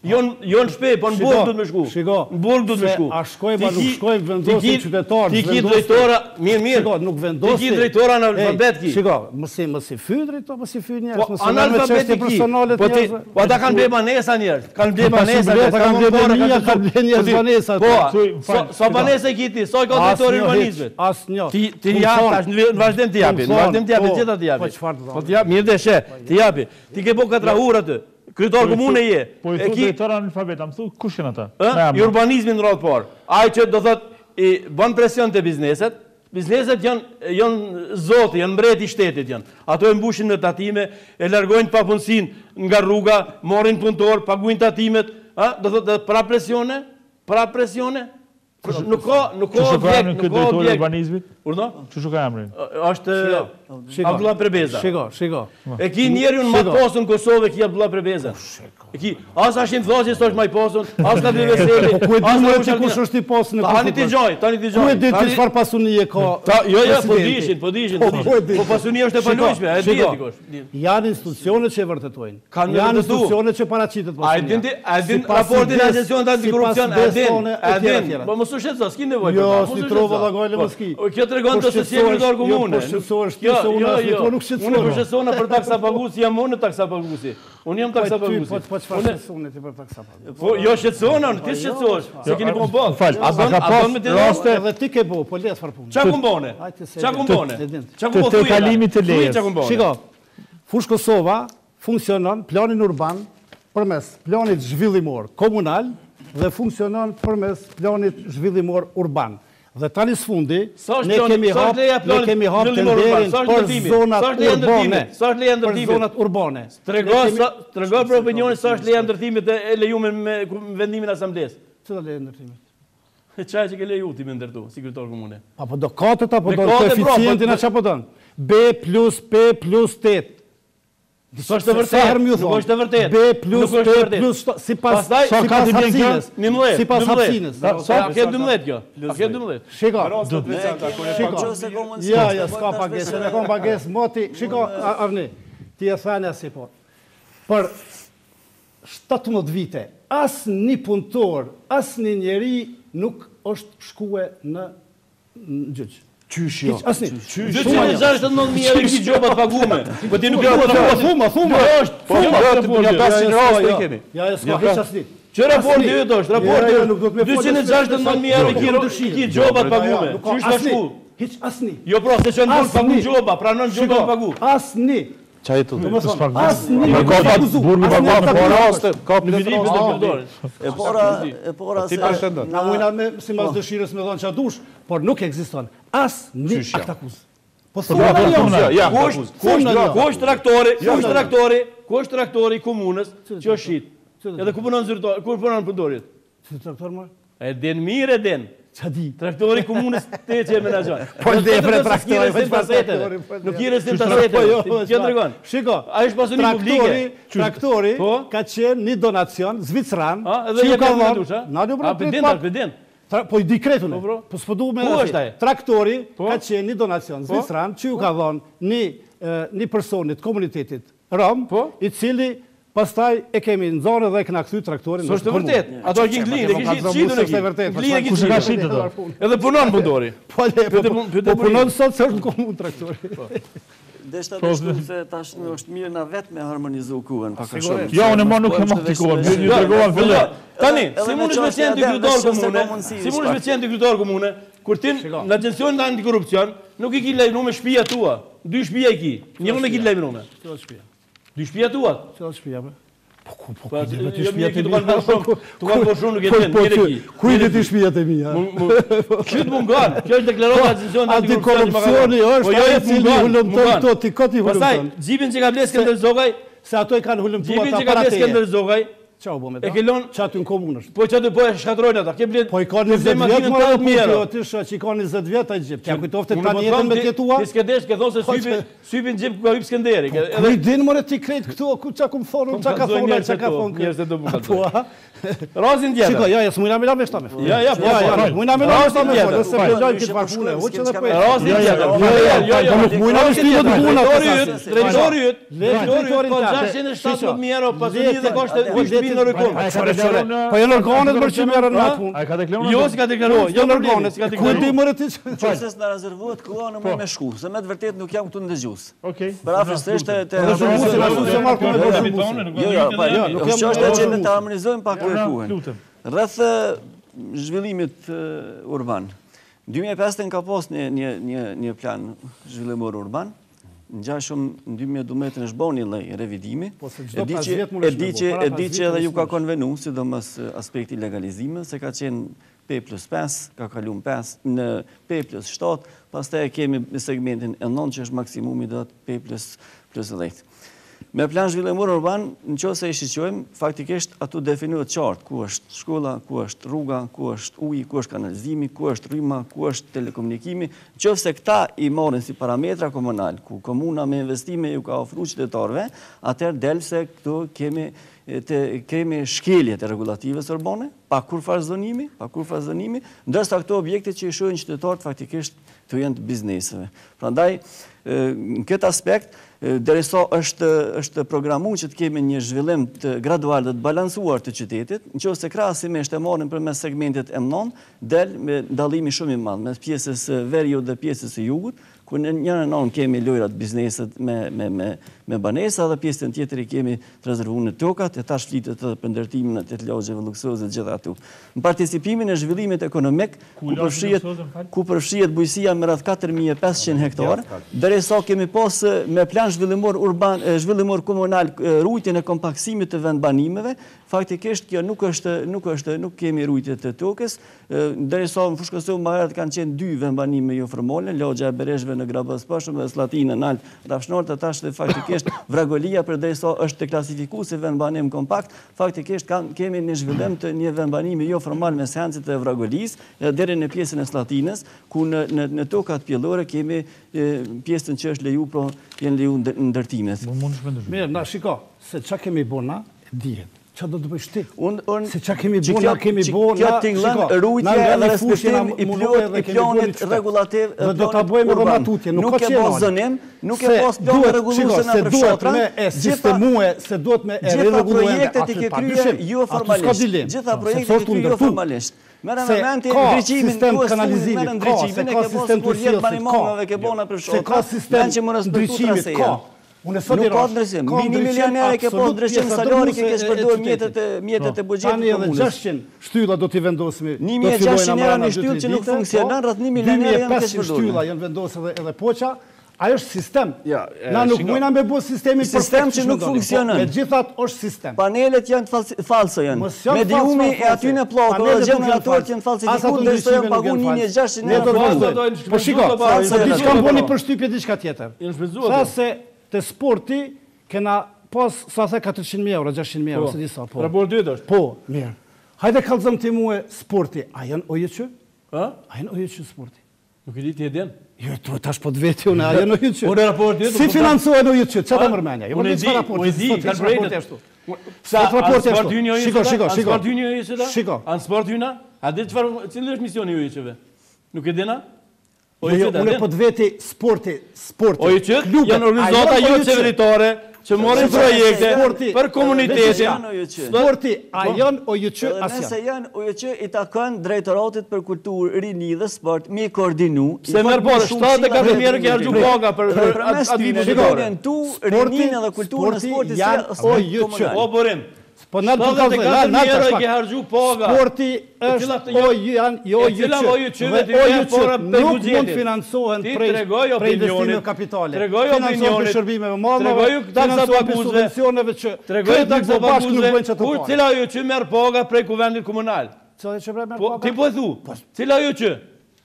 Jo në shpe, po në burg du të me shku. Në burg du të me shku. A shkojmë, a nuk shkojmë, vendosin qytetarë. Ti ki drejtora, mirë, nuk vendosin. Ti ki drejtora në alfabet ki. Shiko, mësi fy drejtora, mësi fy njerës. Po analfabet i ki. Po ata kanë ble banesa njerës. Kanë ble banesa njerës. Kanë ble banesa, kanë ble njerës banesa. Po, sa banesa i ki ti, sa i ka drejtori urbanizmet. As një. Ti japi, në vazhdim ti japi. Në vazhdim ti japi, gjitha ti japi. Po ti japi, mirë dhe she, ti japi. Ti ke po 4 hur aty. Kryetar komune je. Po i thu drejtora në alfabet, më thu, kush janë ata? I urbanizmin në radhë parë. Ai që do thot i bën presion te bizneset. Bizneset janë zotë, janë mbreti i shtetit janë. Ato e mbushin në tatime, e largojnë papunësinë nga rruga, morrin punëtor, paguajnë tatimet, do thot para presione. Nuk ka objekt, urbanizmit. Urdo? Çu ka emrin? Është Abdullah Prebeza. Shiko. E ki njeriu në Maposën Kosovë ki Abdullah Prebeza. E ki as ashin thoshë s'është më i posën, as ka dy veseli. Po ku e di më që kush është i posën në Tani ti gjoj. Ku e di ti çfarë pasunie ka? Jo, po dishin. Po pasunia është e palojshme, e di dikush. Janë institucione që e vërtetojnë. Janë institucione që paraqitet pasunia. A din raportin e agjencionit antikorrupsion, a din. Po mos u shqetëso, s'ki nevojë. Jo, si trova vallagojle mos ki. Kjo tregon të se si e kryetar komune. Po shqetësohesh ti se unë nuk shqetësoj. Unë po shqetësona për taksa paguesi, jam unë taksa paguesi. Unë jam taksa paguesi. Po çfarë shqetësoni ti për taksa paguesi? Po jo shqetësona, ti shqetësohesh. Se keni po bën. Fal, a ka pas raste edhe ti ke po le të çfarë punë. Ç'a kumbone? Ç'a kumbone? Të kalimit të lejës. Shiko. Fushë Kosova funksionon planin urban përmes planit zhvillimor komunal dhe funksionon përmes planit zhvillimor urban. Dhe tani s'fundi, ne kemi hap tenderin për zonat urbane. Sa është leja ndërtimit? Për zonat urbane. Trego për opinionin sa është leja ndërtimit e lejuar me vendimin e asamblesë. Çfarë leja ndërtimit? Çfarë që ke leju ti me ndërtu, si kryetar komune? Apo do katët apo do koeficientin çapo don? B plus P plus 8. Sa është vërtet? Nuk është vërtet. B plus P plus sipas hapsinës. Sipas hapsinës. Sa ke 12 kjo? A ke 12? Shiko. Ja, s'ka pagesë, ne kam pagesë moti. Shiko, Arni. Ti e thënë si po. Për 17 vite, asnjë punëtor, asnjë njeri nuk është shkuar në gjyq. Qysh jo? Asni. 269.000 euro ki gjobat pagume. Po ti nuk e po thuma. Po ja 500 euro i kemi. Ja, s'ka hiç asni. Që raporti yt është? Raporti 269.000 euro ki gjobat pagume. Qysh ka shku? Hiç asni. Jo pra, se që ndon pagu gjoba, pranon gjoba pagu. Asni. Çaj tu. Asni. Burgu paguam po raste, ka E pora se na mujna me sipas dëshirës me dhon ça dush, por nuk ekziston asnjë akt akuz. Po kush traktori i komunës që është shit. Edhe ku punon zyrtar, ku punon punëtorit? Si traktor më? E den mirë e den. Traktori komunës te që e menaxhon. Po le për traktori. Nuk i restim taseteve. Që ndërgon. Shiko, ai është pasuri publike. Traktori ka qenë një donacion zvicran, që ju ka dhënë. Na do pedent. Po i dekretun. Po s'po duhet me. Traktori ka qenë një donacion zvicran, që ju ka dhënë një personit komunitetit rom, i cili pastaj e kemi nxorë dhe e kena kthy traktorin. S'është e vërtet. Ato që glirë, kishit shitur në ki. Kush e ka shitur ato? Edhe punon mundori. Po punon sot se është në komunë traktori. Deshta të shtu se tash është mirë na vetë me harmonizu kuën. Jo, unë ma nuk e ma të kuën. Ju tregohan fillet. Tani, si mund është me qenë dikrytar komune, si mund është me qenë dikrytar komune, kur ti në agencionin antikorrupsion nuk i ki lejmënu me shtëpia tua. 2 shtëpia i ki. Një më me ki lejmënu me. 2 shtëpia tua? Cilat shtëpia me? Po, ti shtëpia të mija. Tu kanë po shumë nuk e qenë, njëre ki. Kujtë ti shtëpia të mija? Këtë mungan, kjo është deklarata agencionin antikorrupsioni është aje cili hullumton këto, ti koti hullumton. Pastaj, gjipin që ka bles Skënder Zogaj, se ato i kanë hullumtuar gjipin që ka bles Skënder Zogaj, qa u bo me ta? Qa ty në komunë është? Po që të po e shkatrojnë ata. Po i ka 20 vjetë më rëpër, ti shë që i ka 20 vjetë a gjipë. Kja kujtofte ta njetën me tjetua? Ti s'kedesh, ke thonë se sypin gjipë ku ka hypë Skënderi. Kuj din mëre ti krejtë këtu, qa ku më thonë, qa ka thonë, qa ka thonë. Njerës e do më kalzoj. Razin tjetër. Shiko, ja, s'mujna me la me shtame. Ja, mujna me la me shtame, dhe se pëllojnë këtë farfune, hoqë dhe pojë. Razin tjetër. Mujna me shtimë të buna. Drejtori yt, po 670.000 euro, pas një dhe koshte shtëpi në Rykun. Po janë organet mërë që merën në atë punë. A ka deklaruar? Jo, si ka deklaruar. Janë organet, ku di mërë ti që? Qëses në rezervuat koha në me shku, se me të vërtet nuk jam këtu në dëgjus. Okej. Për afrësisht të harmonizojmë pak kuhen. Rreth zhvillimit urban. 2005 ka pas një plan zhvillimor urban. Në gjaj shumë në 2012 është bo një lej revidimi. E di që edhe ju ka konvenu, sidomos aspekti legalizime, se ka qenë P+5, ka kalum 5 në P+7, pastaj kemi segmentin e 9 që është maksimumi dhe P+10. Me plan zhvillimor urban, në qo se i shiqojmë, faktikisht atu definuat qartë ku është shkolla, ku është rruga, ku është uji, ku është kanalizimi, ku është rryma, ku është telekomunikimi. Në qo se këta i marrin si parametra komunal, ku komuna me investime ju ka ofru qytetarëve, atër delë se këtu kemi shkeljet e regulatives urbane, pa kur farzonimi, ndërsa këto objekte që i shojnë qytetarët faktikisht të jenë të bizneseve. Prandaj, në këtë aspekt, derisa është programu që të kemi një zhvillim të gradual dhe të balansuar të qytetit, në që ose krahasimisht e marrin për me segmentet M9, del me dalimi shumë i madh, me pjesës veriut dhe pjesës e jugut, ku në njërën anë kemi lojrat bizneset me banesa dhe pjesën tjetër i kemi të rezervu në tokat, e tash flitet edhe për ndërtimin e të lagjeve luksoze gjitha atu. Në participimin e zhvillimit ekonomik, ku përfshihet bujësia me rreth 4.500 hektar, derisa kemi pas me plan zhvillimor komunal rujtjen e kompaksimit të vendbanimeve, faktikisht kjo nuk kemi rujtje të tokës, derisa në Fushë Kosovë më herët kanë qenë 2 vendbanime jo formale, lagja e Bereshve në Grabës Pashëm dhe Slatinë në Nalt Rafshnort, atash dhe faktikisht Vragolia për derisa është të klasifiku si vendbanim kompakt, faktikisht kemi një zhvillim të një vendbanimi jo formal me seancit e Vragolis, deri në pjesën e Slatinës, ku në tokat pjellore kemi pjesën që është leju, pro jenë leju ndërtimet. Mirë, na shiko, se qa kemi bona, dihet. Qa do të bëjsh ti? Se qa kemi bona, kjo t'inglën rujtje dhe respektim i plonit regulativ dhe do t'a bëjmë edhe matutje, nuk e pos zënim, nuk e pos plon regulluese në përfshatra, se duhet me e regulluese projektet i ke krye jo formalisht. Gjitha projektet i ke krye jo formalisht. Merë në momenti ndryqimin e ke pos kur jetë manimongave ke bona përfshatra, se ka sistem ndryqimit, ka. Nuk ka ndryshim. Mini milionere ke po ndryshim salari ke shpërdor mjetet e buxhetit të komunës. Tani edhe 600 shtylla do t'i vendosmi. 1.600 euro në shtyllë që nuk funksionon, rreth 1 milioner janë ke 2.500 shtylla janë vendosur edhe poqa. Ajo është sistem. Na nuk mujna me bu sistemin për sistem që nuk funksionon. Megjithatë është sistem. Panelet janë falso janë. Mediumi e aty në pllakë dhe gjeneratorët janë falsifikuar ndërsa janë paguar 1.600 euro. Po shiko, diçka bëni për shtypje diçka tjetër. Sa se te sporti kena pas sa the 400.000 euro, 600.000 euro, se di sa po. Raport dytë është. Po, mirë. Hajde kallëzëm ti mua sporti, a janë oje që? Ajo në hyjë që sporti. Nuk e di ti e den? Jo, to tash po të vetë unë, ajo në hyjë që. Unë raporti. Si financohet në hyjë që? Çfarë mërmendja? Jo, unë e di, kanë projekte ashtu. Sa sport hyjë ashtu. Shiko. An sport hyjë? A di çfarë, cili është misioni i hyjëve? Nuk e dina? Unë po të veti sporti. OJQ janë organizata jo qeveritare që morin projekte për komunitetin. Sporti, a janë OJQ asja? Nëse janë OJQ i takon drejtoratit për kulturë, rini dhe sport, mi koordinu. Se merë por, 74 mirë ke hargju paga për administratore. Tu, rinin dhe kulturën e sportit janë OJQ. O, Borim. Po në të kalë, mirë ke hargju paga. Sporti është OJQ. Nuk mund financohen prej investimeve kapitale. Financohen për shërbimeve madhe, financohen për subvencioneve që këtë në bashkë nuk bëjnë që të parë. Cila OJQ merë paga prej kuvendit komunal? Ti po e thu, cila OJQ?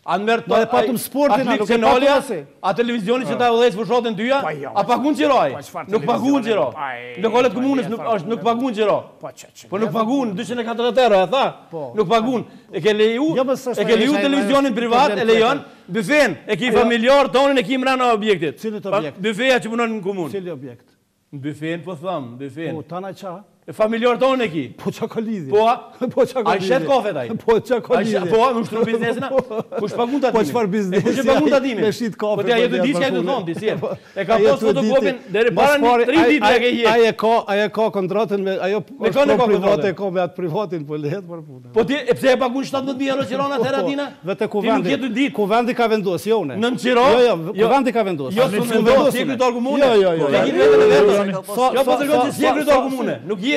A në mërë kanalja, a televizioni që ta vëdhejtë fërshotin tyja, a pakun qiraj? Nuk pakun qiraj. Lokalet komunës nuk pakun qiraj. Po nuk pakun, 240 euro, e tha? Nuk pakun. E ke leju televizionin privat, e lejon, bëfen, e ki familjar tonin, e ki mrena objektit. Cilit objekt? Bëfeja që punon në komunë. Cili objekt? Bëfen, po thamë, bëfen. Po, tana qa? E familjar tonë e ki. Po qa ka lidhje? Po, a i shet kafe taj. Po qa ka lidhje? Po, më shtru biznesina. Po shpagun të atimi. Po qëfar biznesina? Po shpagun të atimi. Me shit kafe. Po të jetë di që jetë të thonë, ti si e. E ka pos fotokopin, deri para një 3 ditë e ke jetë. Aje ka kontratën me, ajo është pro private, e ka me atë privatin, po lehet për punë. Po ti, e pse e pagun 17.000 euro qirona të heratina? Vete kuvendi ka vendosë, jo une. Në në qiro? Kuvendi ka vendosë. Jo, së vendosë, si e krytar komune. Jo,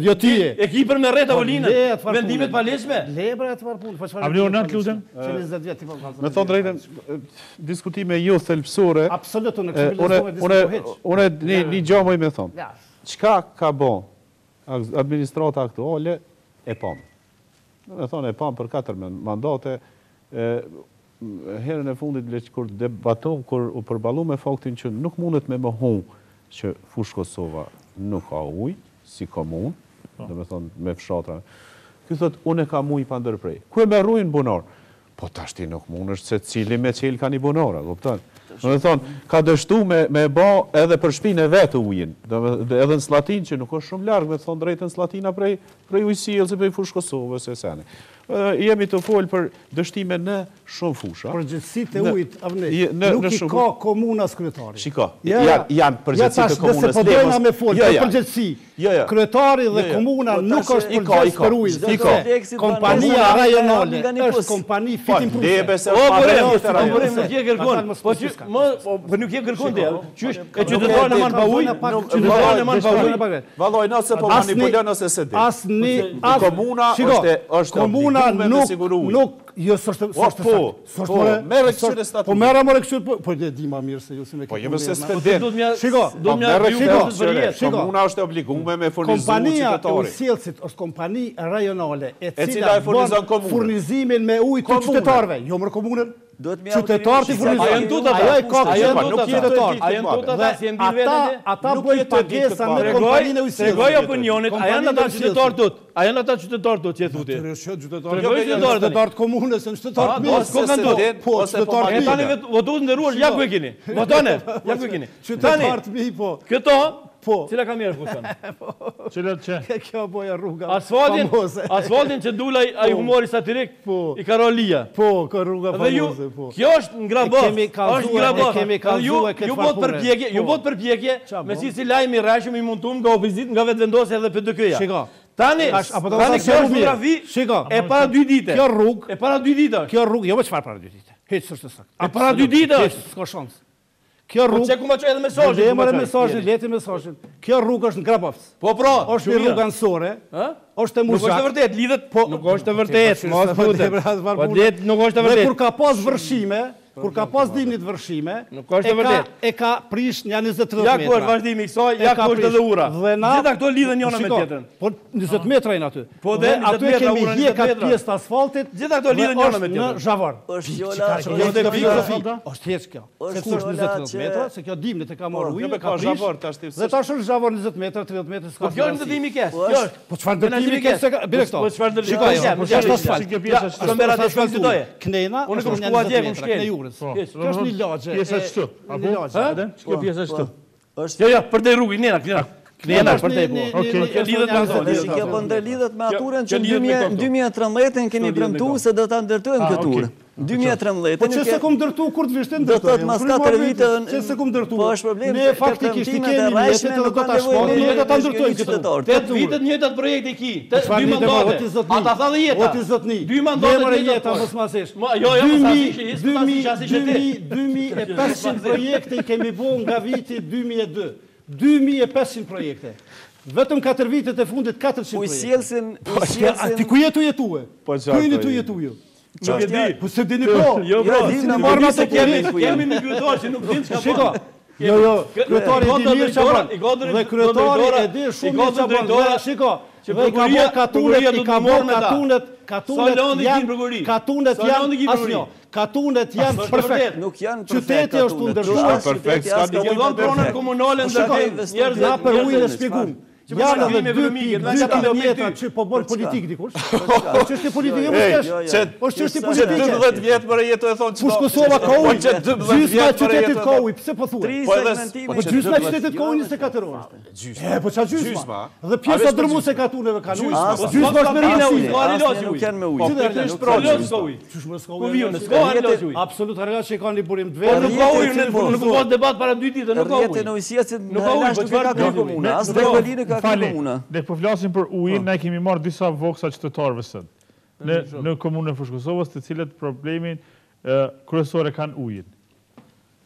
jo, ti e. E ki për me rreta volinën, vendimet paleshme. Lebra e të parpunë. A vlerë në të lutem? Me thonë drejten, diskutime jo thelpsore. Absolut, unë e kështu Unë një gjomoj me thonë. Qka ka bo administrata aktuale e pam? Me thonë e pam për 4 mandate. Herën e fundit kur debatom, kur u përbalu me faktin që nuk mundet me më hun që Fushë Kosova nuk ka ujë, si komunë, dhe me thonë me fshatra. Kjo thot, unë e ka mujë pa ndërprej. Ku e me rrujnë bunor? Po tash ti nuk mund është se cili me qelë ka një bunora, kupton? Dhe thonë, ka dështu me ba edhe për shpinë e vetë ujin, edhe në Slatin, që nuk është shumë largë, me thonë drejtën Slatina prej ujësijel, se prej Fushë Kosovës e sene. Jemi të folë për dështime në shumë fusha. Përgjithësit e ujt, nuk i ka komunas kryetari. Shiko, janë përgjithësit e komunës. Nëse përdojna me folë, për përgjithësi, kryetari dhe komuna nuk është përgjithës për ujt. Kompania rajonale është kompani fitim pruse. Për nuk je kërkon të e qytetarë në manë pa ujë, qytetarë në manë pa ujë. Valoj, nëse po manipulon nëse se di. Komuna është nuk, jo, sështë po mera më rekëshur, po e di ma mirë se ju si me këtë. Po jemi se s'pedin. Shiko, komuna është obligume me furnizu qytetari. Kompania e Usjelësit është kompani rajonale e cila bën furnizimin me ujë të qytetarve, jo mërë komunën. Qytetarë të furnizojnë. Aja i ka qytetarë. Ata bëjnë pagesa me kompaninë e Usjelësit. Tregoj opinionit, a janë ata qytetarë tëtë? A janë ata qytetarë tëtë që e thuti? Qytetarë të komunës, në qytetarë të mirë. Po, qytetarë të mirë. E tani votu të ndëruar, ja ku e kini. Votone, ja ku e kini. Qytetarë të mirë, po. Këto, cila ka mirë fushën? Cilat që? Kjo boja rruga asfaltin që dula a i humori satirik, i ka rolia. Po, ka rruga famose, po. Kjo është ngrabos, është ngrabos. Ju bot përpjekje, me si lajmë i rrashëm i mundum nga opozit, nga vetë vendosje dhe PDK-ja. Shiko. Tani kjo është fotografi e para 2 dite. Kjo rrug. E para 2 dite. Kjo rrug, jo me qëfar para 2 dite. Heq së është të sakë. E para 2 dite është. Ska shansë. Kjo rrug... Po që ku ma qoj edhe mesajnë? Le mërë mesajnë, leti mesajnë. Kjo rrug është në Grabovës. Po pra. është një rrug ansore. është e mushak. Nuk është të vërtet, lidhet... Nuk është të vërtet, mos pute. Nuk është të vërtet. Dhe kur ka pas vërshime, kur ka pas dimnit vërshime, e ka prish një 20-30 metra. Ja ku është vazhdimi i kësaj, ja ku është edhe ura. Gjitha këto lidhen njëna me tjetrën. Po 20 metra jena aty. Po dhe 20 metra ura, 20 metra. Pjesë të asfaltit. Gjitha këto lidhen njëna me tjetrën. Në Zgjedhore. Është heq kjo. Se është 20-30 metra, se kjo dimnit e ka marrë ujë, ka prish. Dhe tash është Zgjedhore 20 metra, 30 metra s'ka. Po kjo është ndërtimi i kes. Po çfarë ndërtimi i kes? Bile këto. Po çfarë ndërtimi? Është asfalt. Kamerat e shkalltudoje. Knena, unë kam shkuar atje ku shkel. Kjo është një lagje. Pjesa është këtu. Apo? Kjo pjesa është këtu. Jo, për te rrugë, Knena për te po. Okej, lidhet me atë. Kjo po ndërlidhet me aturën që në 2013 keni premtuar se do ta ndërtojmë këtë turë. 2013. Po çse kom ndërtu kur të vishte ndërtojmë. Do të mas 4 vite. Çse kom ndërtu. Po është problem. Ne faktikisht i kemi rreshme do ta shpojmë, ne do ta ndërtojmë këtë. 8 vite të njëjtat projekte ki. 2 mandate. Ata tha dhe jeta. Oti zotni. 2 mandate të jeta mos masesh. Jo, mos asish. 2500 projekte i kemi bërë nga viti 2002. 2500 projekte. Vetëm 4 vitet e fundit 400 projekte. Ti ku jetue? Po çfarë? Ku jetuje? Nuk e di. Po se dini po. Jo, ne marrëm atë kemi një kryetar që nuk din çka bën. Jo, kryetari e di mirë çfarë bën. Dhe kryetari e di shumë mirë çfarë bën. Shiko, që katunet janë perfekt. Nuk janë qyteti është ndërtuar perfekt. Ka pronën komunale ndërtojnë. Njerëz na për ujin e shpjegum. Janë edhe 2 kilometra që po bën politik dikush. Është çështje politike më kesh. Është çështje politike. 12 vjet për jetë e thonë. Fushë Kosova ka ujë. Gjysma e qytetit ka ujë. Pse po thuaj? Po gjysma e qytetit ka ujë 24 orë. Po çfarë gjysma? Dhe pjesa dërmuese ka tuneve kanë ujë. Gjysma është me ujë. Nuk janë me ujë. Nuk ka ujë. Çush mos ka Ku ujë. vjen? S'ka ujë. Absolut rregull që kanë burim të Po vetë. nuk ka ujë, nuk ka debat para 2 ditë, nuk ka ujë. Rrjetet në ujësiacit Nuk ka ujë, po çfarë ka komuna? As Berlinë ka komuna. Ne po flasim për ujin, ne kemi marrë disa voksa qytetarëve sot. Në komunën e Fushë Kosovës, të cilët problemin kryesor e kanë ujin.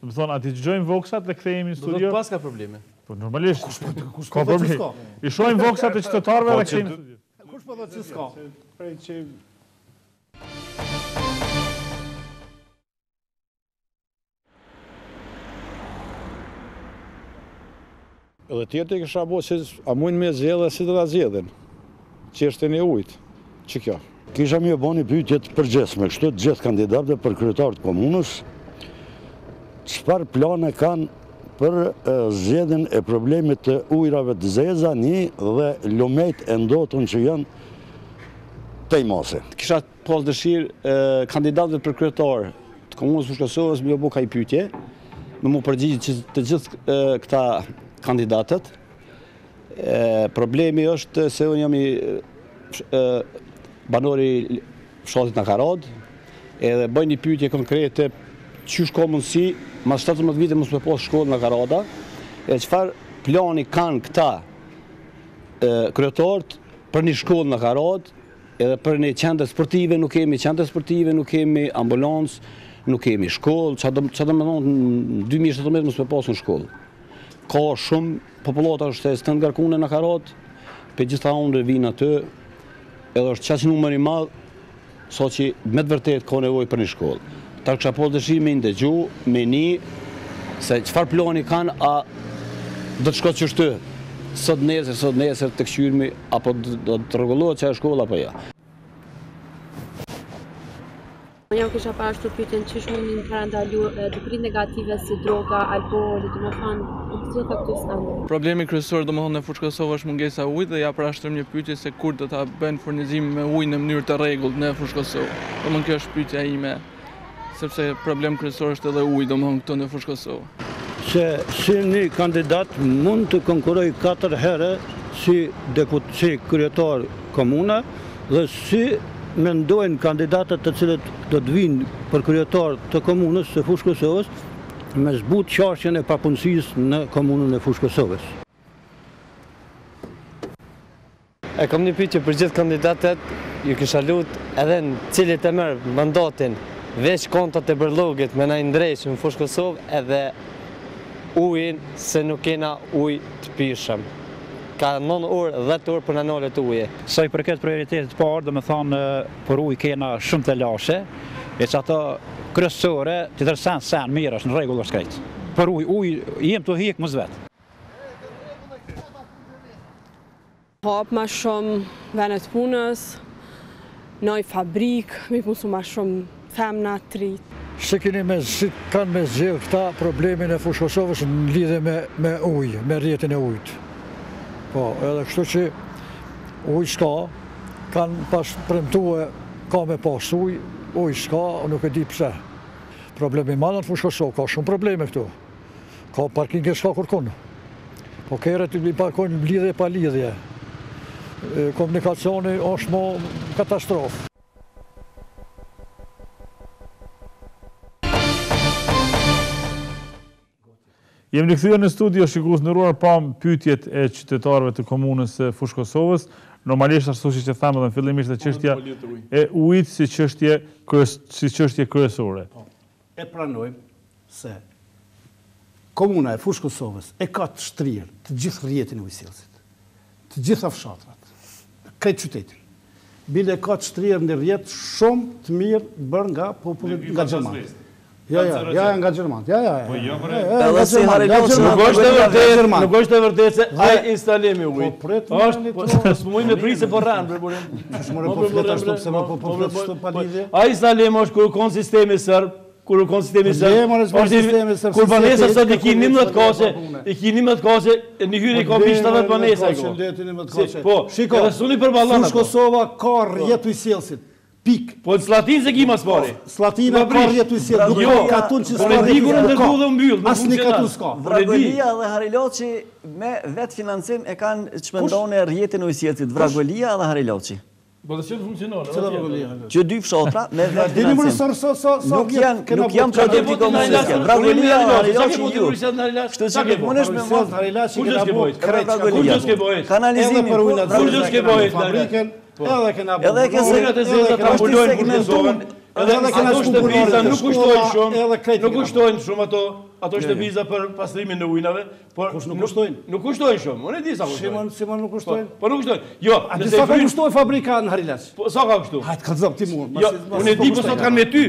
Do të thonë, aty dëgjojmë voksat dhe kthehemi në studio. Do të pas ka probleme. Po normalisht ka problem. I shohim voksat e qytetarëve dhe kthehemi në studio. Kush po thotë se s'ka? Edhe tjetër kësha bo që a mujnë me zjedhe si të da zjedhen, që është e ujtë, që kjo. Kisha mi e bo një pyetje të përgjithshme, kështu të gjithë kandidatëve për kryetarët komunës, çfarë plane kanë për zgjedhjen e problemit të ujrave të zeza, dhe lumejt e ndotën që janë tejmase. Kisha pas dëshirë kandidatëve për kryetar të komunës Fushë Kosovës më bu ka i pyetje, me mu përgjigjë që të gjithë këta kandidatët. Problemi është se unë jam i banori fshatit në Karad, edhe bëj një pyetje konkrete qysh ka mundësi, mas 17 vite mos me pas shkollë në Karada, e çfarë plani kanë këta kryetarët për një shkollë në Karad, edhe për një qendër sportive, nuk kemi qendër sportive, nuk kemi ambulancë, nuk kemi shkollë, që do me thonë në 2017 mos me pas në shkollë. Ka shumë popullata është të ngarkune në Karad, për gjitha ondre vinë aty, edhe është qaqë numër i madhë, sa që me të vërtet ka nevoj për një shkollë. Ta kësha po dëshirë me ndëgju, me një, se qëfar plani kanë, a do të shkot qështu, sot nesër të këshyrmi, apo do të rregullohet që e shkolla, apo ja. Jam kisha parashtu pyetjen çish mundin parandalu dukurit negative si droga, alkooli, domethënë të këto stande. Problemi kryesor domethënë në Fushë Kosovë është mungesa e ujit dhe ja parashtrojmë një pyetje se kur do ta bëjnë furnizimin me ujë në mënyrë të rregullt në Fushë Kosovë. Domethënë kjo është pyetja ime, sepse problem kryesor është edhe uji domethënë këtu në Fushë Kosovë. Se si një kandidat mund të konkurroj 4 herë si kryetar komune dhe si mendojnë kandidatët të cilët do të vinë për kryetar të komunës së Fushë Kosovës me zbut qarqen e papunësisë në komunën e Fushë Kosovës. E kam një pyetje për gjithë kandidatët, ju kisha lutë edhe në cilit e merë mandatin veç kontat e bërlogit me na ndrejshë në Fushë Kosovë edhe ujin se nuk kena ujë të pishëm. Ka 9 orë, 10 orë për në nalët uje. Sa i përket prioritetit parë, do me thonë për ujë kena shumë të lashe, E që ata kryesore të tërsen sen mirë është në regullë është krejtë. Për jem të hikë më zvetë. Hapë ma shumë venet punës, nëj fabrikë, mi punësu ma shumë femna të rritë. Se kanë me zgjedhë këta problemin e Fushë Kosovës në lidhe me ujë, me rjetin e ujtë. Po, edhe kështu që ujë s'ka, kanë pas premtue ka me pas ujë s'ka, nuk e di pse. Problemi madhë në Fushë Kosovë, ka shumë probleme këtu. Ka parkinge s'ka kërkun. Po kërët i parkojnë lidhje pa lidhje. Komunikacioni është mo katastrofë. Jemi në kthyer në studio, shikues nderuar, pam pyetjet e qytetarëve të komunës së Fushë Kosovës. Normalisht ashtu siç e thamë edhe fillimisht, çështja e ujit si çështje kryesore. E pranojmë se komuna e Fushë Kosovës e ka të shtrirë të gjithë rrjetin e ujësillësit, të gjitha fshatrat, krejt qytetin. Bile ka të shtrirë në rrjet shumë të mirë bërë nga popullit nga Gjermanët. Ja, nga Gjermanët. Edhe si Hariloçi nuk është e vërtetë se ai instalimi ujit. Është mund me prisë po rran për burim. Ai instalimi është kur kon sistemi serb, kur kon sistemi serb. Kur banesa sot i kini 11 kase, në hyrje ka mbi 70 banesa këtu. Po, edhe suni për ballon. Fushë Kosova ka rrjet ujësillësit. Pik. Po në Slatin se kima s'pari. Slatina ka rjetu i sjetë, nuk ka katun që s'pari. Po në dikur në ndërdu dhe mbyllë, nuk asë një katun s'ka. Vragolia dhe Hariloçi me vetë financim e kanë qmendone rjetin u i sjetit. Vragolia dhe Hariloçi. Po dhe që të funksionore. Që dhe Vragolia? Që dy fshotra me vetë financim. Nuk janë produkti komunistike. Vragolia dhe Hariloçi ju. Kështu që ke punesh me më edhe kena edhe shtëpiza nuk kushtojnë shumë ato shtëpiza për pastrimin e ujnave, por nuk kushtojnë shumë. Unë e di sa kushtojnë. Si më nuk kushtojnë? Po nuk kushtojnë. Jo, a disa ka kushtojnë fabrika në Harilaç? Po sa ka kushtu? Hajtë ka zëmë ti mund. Jo, unë e di po sot kanë me ty.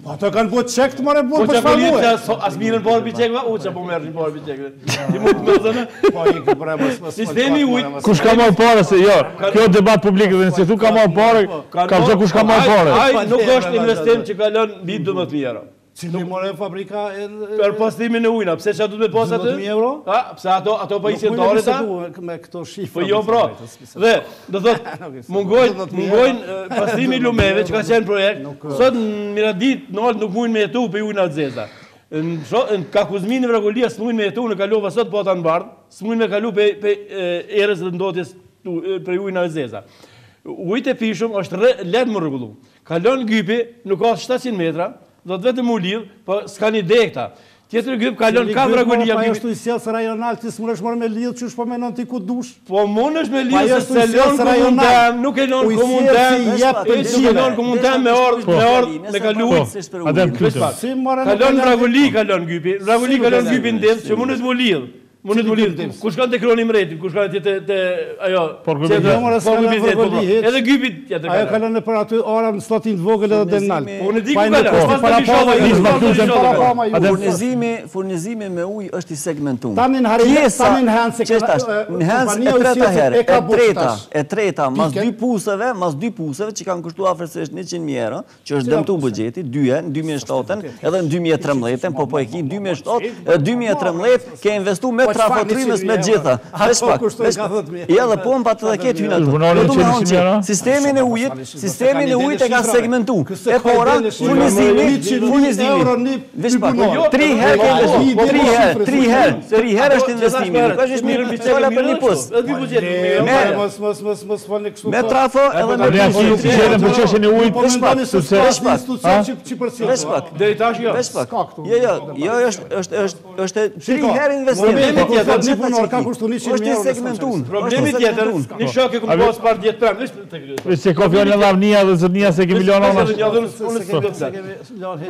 Ato kanë bërë çekt më bërë për çfarë muaj? As mirën parë biçekva, u çapo merrin parë biçekve. Ti mund të më thënë? Po i ke bërë mos. Sistemi i ujit. Kush ka marrë parë se jo? Kjo debat publik dhe nëse tu ka marrë parë, ka thënë kush ka marrë parë. Ai nuk është investim që ka lënë mbi 12.000 euro. Cili more fabrika për pastrimin e ujna, pse çfarë duhet me pas aty? 12.000 euro? Ha, pse ato po ishin dorë ta? Me këto shifra. Po jo bro. Dhe do thotë mungojnë pastrimi i lumeve që ka qenë projekt. Sot në Miradit nalt nuk mundin me jetu pe ujna të zeza. Në Kakuzmin e Vragolia s'mundin me jetu në kalova sot po ata në bardh, s'mundin me kalu pe erës dhe ndotjes për ujna të zeza. Ujit e pishëm është lehtë më rregullu. Kalon gypi, nuk ka 700 metra. Do të vetëm u lidh, po s'kan ide këta. Tjetër gyp kalon ka Vragolia gypi. Po ashtu i sjellës rajonal ti s'mundesh më me lidh çush po mendon ti ku dush. Po mundesh me lidh se lën rajonal, nuk e lën komunen, nuk e lën komunen me ordë me kaluar. Si morën kalon Vragoli kalon gypi. Vragoli kalon gypin ndez që mundet më lidh. Mundet më lidh. Kush kanë te kroni mretit, kush kanë te ajo. Edhe gypi tjetër. Ajo kalon për aty ora në statin të vogël edhe denal. Po në di ku kalon. Furnizimi me ujë është i segmentuar. Tanin hanë se kompania e treta, mas dy puseve që kanë kushtuar afërsisht 100.000 euro, që është dëmtuar buxheti, dyja në 2007 edhe në 2013, po e ki 2007 edhe 2013 ke investuar me trafotrymës me gjitha. Ja dhe pompat edhe ketë hynë ato. Sistemin e ujit e ka segmentu. E pora, furnizimi. Vish pak, 3 herë ke investu. 3 herë është investimi. Nuk është mirë biçola për një pus. Me trafo edhe me pusë. Vish pak. Jo, është 3 herë investimi. Është i segmentuar. Problemi tjetër, një shok e kam pas par 10 pram. Se ka fjalën lavnia dhe zotnia se ke miliona.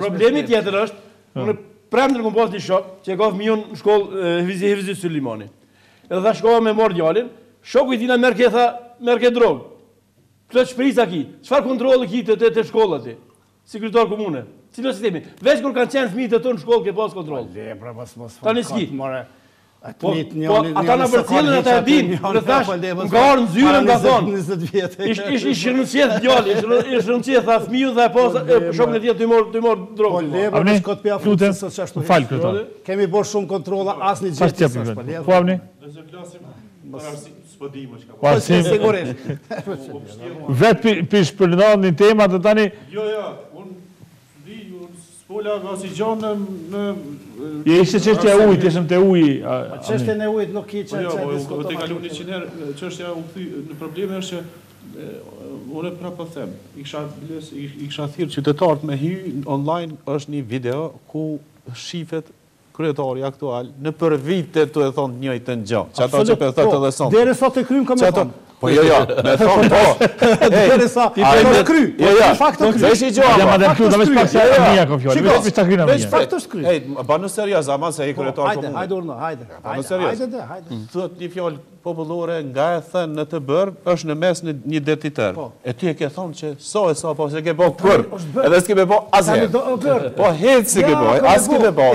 Problemi tjetër është, unë premtër kam pas një shok që e ka fëmijën në shkollë Hvizi Sulimani. Edhe tha shkova me mor djalin, shoku i tina merr ke drogë. Këtë shprisa ki, çfarë kontrolli ki te shkolla ti? si kryetar komune? Cilo sistemi? Veç kur kanë qenë fëmijët e tonë në shkollë ke pas kontroll. Tani s'ki. Ata na përcjellën ata e dinë. Në thash, nga orë në zyre nga thonë. Ish rënësjet djali, ish rënësjet tha fëmiju dhe e pas shokën e tjetë të i morë drogë. Po lebra në shkot pja futës së qashtu. Falë, kryetar. Kemi bërë shumë kontrola, asë një gjithë të së shpëllë. Po, avni? Sigurisht. Vetë për shpërndan një tema të tani... Jo, unë spola nga si gjanë në... Je ishte qështja e ujtë, ishëm të ujë. Qështja e ujtë nuk i që diskutohet. Te kalu 100 herë, qështja u këthy në probleme është që unë e prapë them, i kisha thirë qytetarët me hy online është një video ku shifet kryetari aktual në për vite të e thonë njëjtë në gjë. Që ato që për thëtë edhe sonë. Dere sa të krymë ka me thonë. Po jo, me thonë, po. Dere sa të kry. Fakt të kry. Vesh i gjoha. Ja, ma dhe këtu, da vesh pak se mija ko fjallë. Vesh të kryna mija. Vesh fakt të shkry. Ej, ba në serios, ama se e kryetar komunë. Hajde, urna, hajde. Ba në serios. Thot një fjallë popullore nga e thënë në të bërë, është në mes një detiter. E ty e ke thonë që so e so, po se ke bo kërë. Edhe s'ke be bo ashe. Po hetë si ke bo, as ke be bo.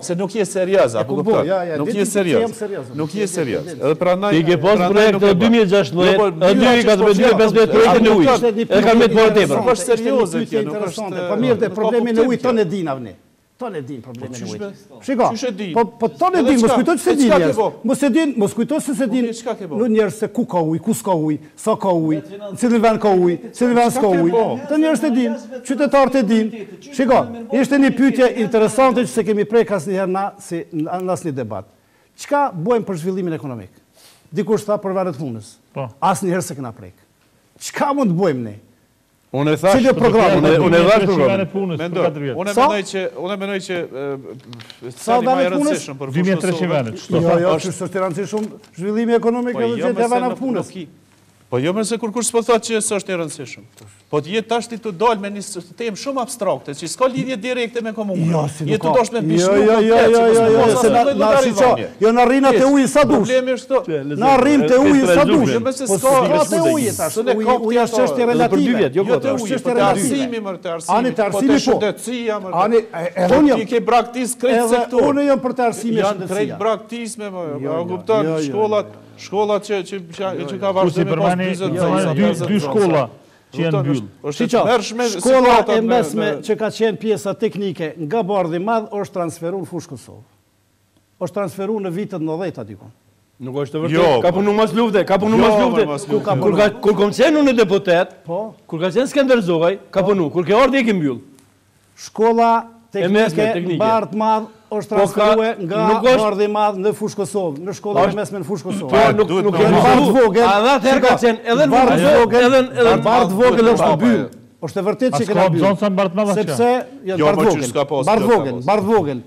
Se nuk je serios, apo këpër. Nuk je serios. Nuk je serios. Edhe pra naj... I ke pas projekt e 2016, e 2014-2015 projekte në ujtë. E ka me të bërë tepër. Nuk është serioze kjo, nuk është... Po mirë dhe problemin e ujtë, tonë e din avni. Tonë e din problemin e ujtë. Shiko, po tonë e din, mos kujtoj që se din njerës. Mos kujtoj që se din në njerës se ku ka ujë, ku s'ka ujë, sa ka ujë, në cilin vend ka ujë, cilin vend s'ka ujë. Të njerës të din, qytetarët e din. Shiko, ishte një pyetje interesante që se kemi prejk asë njëherë na si në asë një debat. Qka bojmë për zhvillimin ekonomik? Dikush tha për varet punës. Asë njëherë se këna prejk. Qka mund të bojmë ne? Unë e thash programin. Unë menoj që sa varet punës? 2300 vende. Jo, që është të rëndësishëm zhvillimi ekonomik edhe gjithë e varet punës. Po jo mërse kur s'po thot që së është i rëndësishëm. Po të jetë tashti të dalë me një temë shumë abstrakte, që s'ka lidhje direkte me komunën. Jetë të dosh me bishnu. Jo, në rrinat e ujë sa dush. Në rrim të ujë sa dush. Po s'ka të ujë tash. Uja është qështje relative. Jo të ujë, po të arsimi mërë të arsimi. Ani të arsimi po. Po të shëndetësia mërë. Po ti ke braktis krejtë sektor. Unë jam për të arsimi e shëndetësia. Janë krejtë braktisme mërë. Shkollat që ka vazhdim e pas 20 dy shkolla që janë byllë. Shkolla e mesme që ka qenë pjesa teknike nga Bardhi Madh është transferu në Fushë Kosovë. është transferu në vitet 90 dikon. Nuk është të vërtet, ka punu mas lufte, ka punu mas lufte. Kur kom qenë unë në deputet, kur ka qenë Skenderzoj, ka punu, kur ke ardhë e ke mbyllë. Shkolla teknike Bardh Madh është transferue nga Bardhi Madh në Fushë Kosovë, në shkollën e mesme në Fushë Kosovë. Nuk e Bardh Vogël, edhe Bardh Vogël është të byllë. është e vërtet që kena byllë. Sepse, Bardh Vogël,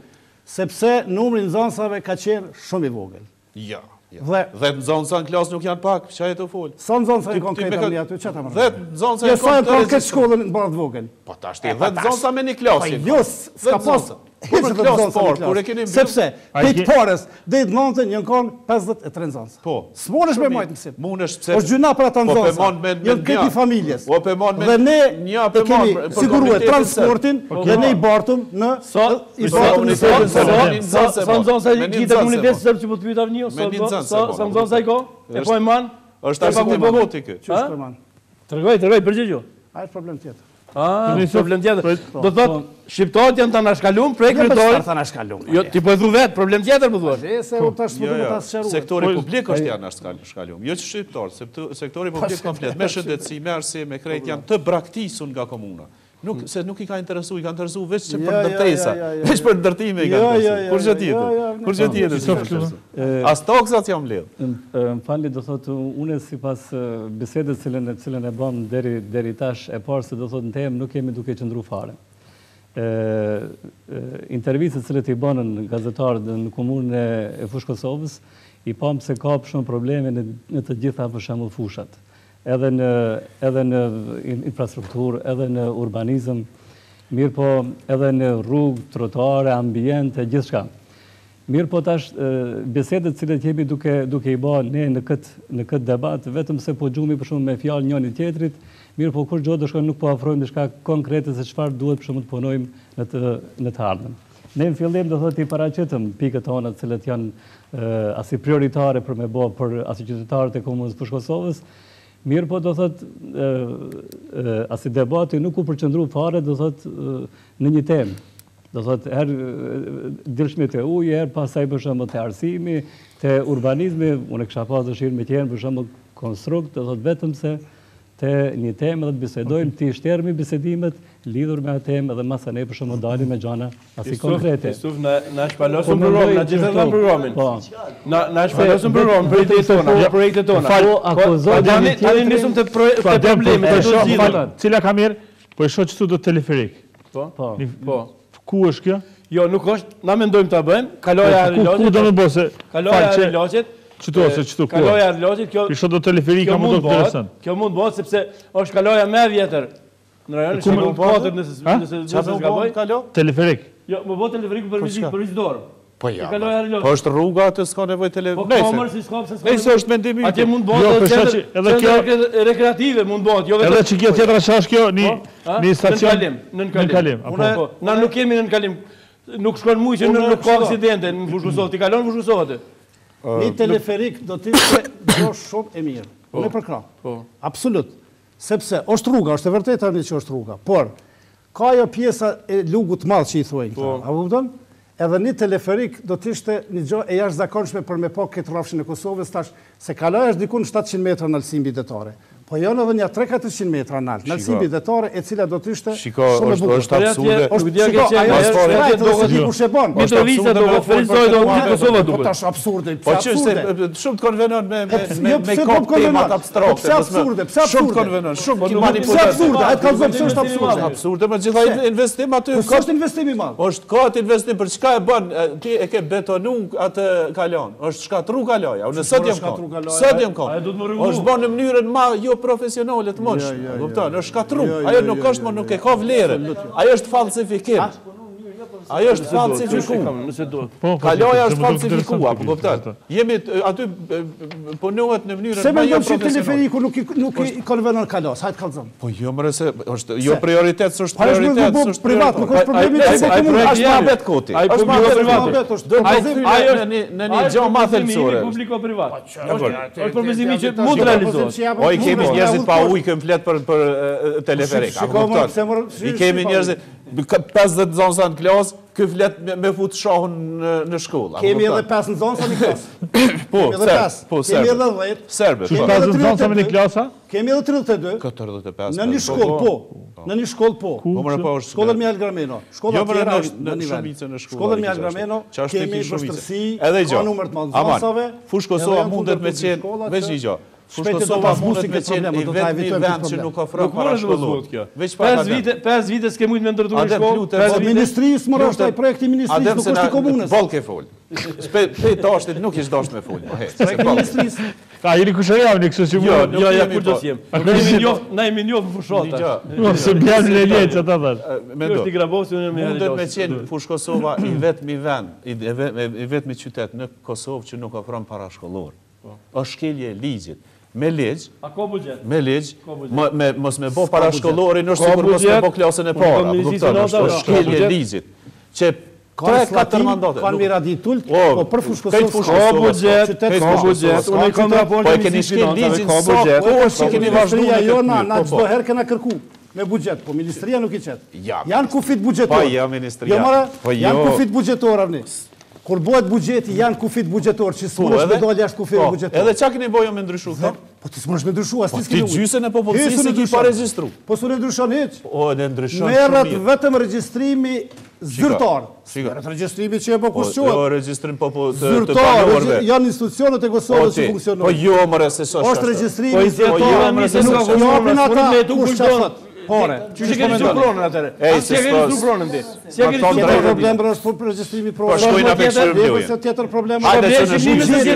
sepse numrin zonësave ka qenë shumë i vogël. Ja. Dhe në zonësa në klasë nuk janë pak, që e të folë. Sa në zonësa e konkreta një aty, që ta mërë? Dhe në zonësa e konkreta... Sa e kanë këtë shkollën në Bardh Vogël? Po ta shti, dhe në zonësa me një klasë. Jo, s'ka posë. Sepse, pejtë parës, dhe i të nëntën njën konë 53 zonësa. Po. S'monesh me majtë mësim. Monesh pëse... është gjyna për ata në zonësa. Njën këti familjes. Dhe ne kemi sigurue transportin dhe ne i bartum në... Sa në zonësa i kitë komunitetë sërbë që po të pyta vënjo? Sa në zonësa i ko? E po e manë? është arsitim e voti kë. Tërgoj, përgjigjo. A është problem tjetër. Problem tjetër. Do të thotë, shqiptarët janë të nashkallum, prej kryetoj. Jo, ti po e dhu vetë, problem tjetër po thuash. Sektori publik është janë nashkallum. Jo që shqiptarët, sektori publik komplet, me shëndetësi, me arsim, me krejt janë të braktisun nga komuna. Se nuk i ka interesu, i ka interesu veç që për ndërtesa, veç për ndërtime i ka interesu. Kur që tjetër? As toksat jam ledhë. Më falli, do thotë, une si pas bisedet cilën e bëm deri tash e parë se do thotë në temë nuk kemi duke qëndru fare. Intervjisët cilët i banën gazetarët në komunën e Fushë Kosovës, i pamë se ka shumë probleme në të gjitha për shembull fushat. Edhe në infrastrukturë, edhe në urbanizëm, mirë po edhe në rrugë, trotuare, ambiente, gjithë shka. Mirë po tash bisedet cilët jemi duke i ba ne në këtë debat, vetëm se po gjumi për shumë me fjalë njëri tjetrit, mirë po kur gjo dëshkon nuk po afrojmë diçka konkrete se çfarë duhet për shumë të punojmë në të ardhmen. Ne në fillim do thotë i paraqitëm pikët tona të cilët janë asi prioritare për me bë për asi qytetarët e komunës Fushë Kosovës. Mirë po do thotë asi debati nuk u përqendru fare do thotë në një temë. Do thotë herë dilshmit e ujë, herë pasaj për shembull të arsimi, të urbanizmi, unë kisha pas dëshirë me tjerë për shembull konstrukt, do thotë vetëm se të një temë dhe të bisedojmë, të shtermi bisedimet lidhur me atë temë dhe masa ne për shembull dalim me gjana asi konkrete. Yusuf, na shpalosëm programin, na gjithë dhe programin. Na shpalosëm programin, projektet tona, projektet tona. Tani nisëm të problemet, të zgjidhura. Cila ka mirë? Po e shoh çtu do teleferik. Po. Ku është kjo? Jo, nuk është, na mendojmë ta bëjmë, kaloja e rilogjit. Ku do të bëse? Kaloja e rilogjit. Çto ose çtu ku? Kaloja e rilogjit, kjo. Pisho do teleferika më do të interesant. Kjo mund bëhet sepse është kaloja më e vjetër në rajonin e Zgjedhorit, nëse s'ka bëj. Teleferik. Jo, më bëhet teleferiku për vizitor. Po ja. Po është rruga atë s'ka nevojë teleferik. Po komër si s'ka pse s'ka. Nëse është mendimi. Atje mund bëhet edhe kjo rekreative mund bëhet, jo vetëm. Edhe çka tjetra ç'është kjo në stacion. Nën kalim. Na nuk kemi nën kalim. Nuk shkon mujë që nuk ka aksidente në Fushë Kosovë. Ti kalon Fushë Kosovë atë. Një teleferik do të ishte gjë shumë e mirë. Unë për krah. Po. Absolut. Sepse është rruga, është e vërtetë tani që është rruga, por ka ajo pjesa e lugut madh që i thuajnë këta. A kupton? Edhe një teleferik do të ishte një gjë e jashtëzakonshme për me pa këtë rrafshin e Kosovës tash, se kaloja është diku në 700 metra në alësim bijetare. Po janë edhe një 300-400 metra në altë, në alësim bijetare e cila do të ishte shumë e bukur. Është absurde. Mitrovica do të frizoj do të Kosova duket. Po tash absurde. Po çështë shumë të konvenon me temat abstrakte. Pse absurde? Pse absurde? Shumë konvenon, shumë ti manipulosh. Pse absurde? Ai ka thënë se është absurde. Absurde, më gjithaj investim aty. Ka është investim i madh. Është ka atë investim për çka e bën? Ti e ke betonu atë kalon. Është shkatru kaloja. Unë sot jam kon. Është bën në mënyrën më jo profesionale të mosh. Kupton? Është shkatru. Ajo nuk është, më nuk e ka vlerë. Ajo është falsifikim. Ajo është falsifikuar. Nëse duhet. Kaloja është falsifikuar, po kupton? Jemi aty punohet në mënyrën më jo profesionale. Se mendon se teleferiku nuk i konvenon kalos, hajt kallzon. Po jo më se është jo prioritet, s'është prioritet, s'është privat, nuk është problemi ai është ma vet koti. Është ma privat, ai është në një gjë më thelbësore. Publiko privat. Është propozimi që mund të realizohet. Po i kemi njerëzit pa ujë që flet për teleferik, a kupton? I kemi njerëzit 50 zonësa në klasë, ky flet me fut shahun në shkollë. Kemi edhe 5 në zonësa në klasë. Po, kemi edhe 10. Serbë. 5 në zonësa me në klasa? Kemi edhe 32. 45. Në një shkollë, po. Në një shkollë, po. Shkollën Mjal Grameno. Shkolla tjera është në nivel. Shkollën Mjal Grameno, kemi vështërsi, ka numër të madh zonësave. Fushë Kosova mundet me qenë veç një gjë. Fushë Kosova mundet me qenë i vetmi vend që nuk ofron parashkollor. Veç 5 vite s'ke mujt me ndërtu një shkollë. Ministrisë më rrështë ai projekti ministrisë, nuk është i komunës. Boll ke fol. Pe dashtit nuk ish dash me fol. Projekti ministrisë. Ka jeni kushëria në kështu që jo kur do t'jem. Na jemi njoft fushota. Jo, se bjan në leç ata tash. Është i grabosi unë më mundet me qenë Fushë Kosova i vetmi vend, i vetmi qytet në Kosovë që nuk ofron parashkollor. Është shkelje e ligjit. Me ligj, me ligj, mos me bo parashkollorin është sikur mos me bo klasën e para, kupton, është shkelje e ligjit. Që 3-4 mandate. Kanë miradi tult, po për Fushë Kosovë ka buxhet, unë kam raportin. Po e keni shkel ligjin sa kohë që keni vazhduar jona, na çdo herë kena kërku me buxhet, po ministria nuk i çet. Janë kufit buxhetor. Po jo ministria. Jo, janë kufit buxhetor avni. Kur bëhet buxheti janë kufit buxhetor, që s'mundesh me dalë jashtë kufit buxhetor. Edhe çka keni bëjë me ndryshu këtë? Po ti s'mundesh me ndryshu, as ti s'ke. Ti gjysën e popullsisë ki pa regjistru. Po s'u ndryshon hiç. O, ne ndryshon. Merret vetëm regjistrimi zyrtar. Merret regjistrimi që e bë kushtuar. Jo, regjistrim të banorëve. Janë institucionet e Kosovës që funksionojnë. Po jo, more se është regjistrimi zyrtar. Po jo, më se nuk Hore. Që që keni zhu pronën atëre? Si e keni zhu pronën ti? Si e keni zhu pronën? Problem është për regjistrimi pronën. Po shkojnë a bekshërë vlojnë. Tjetër problem Hajde që në shumë se si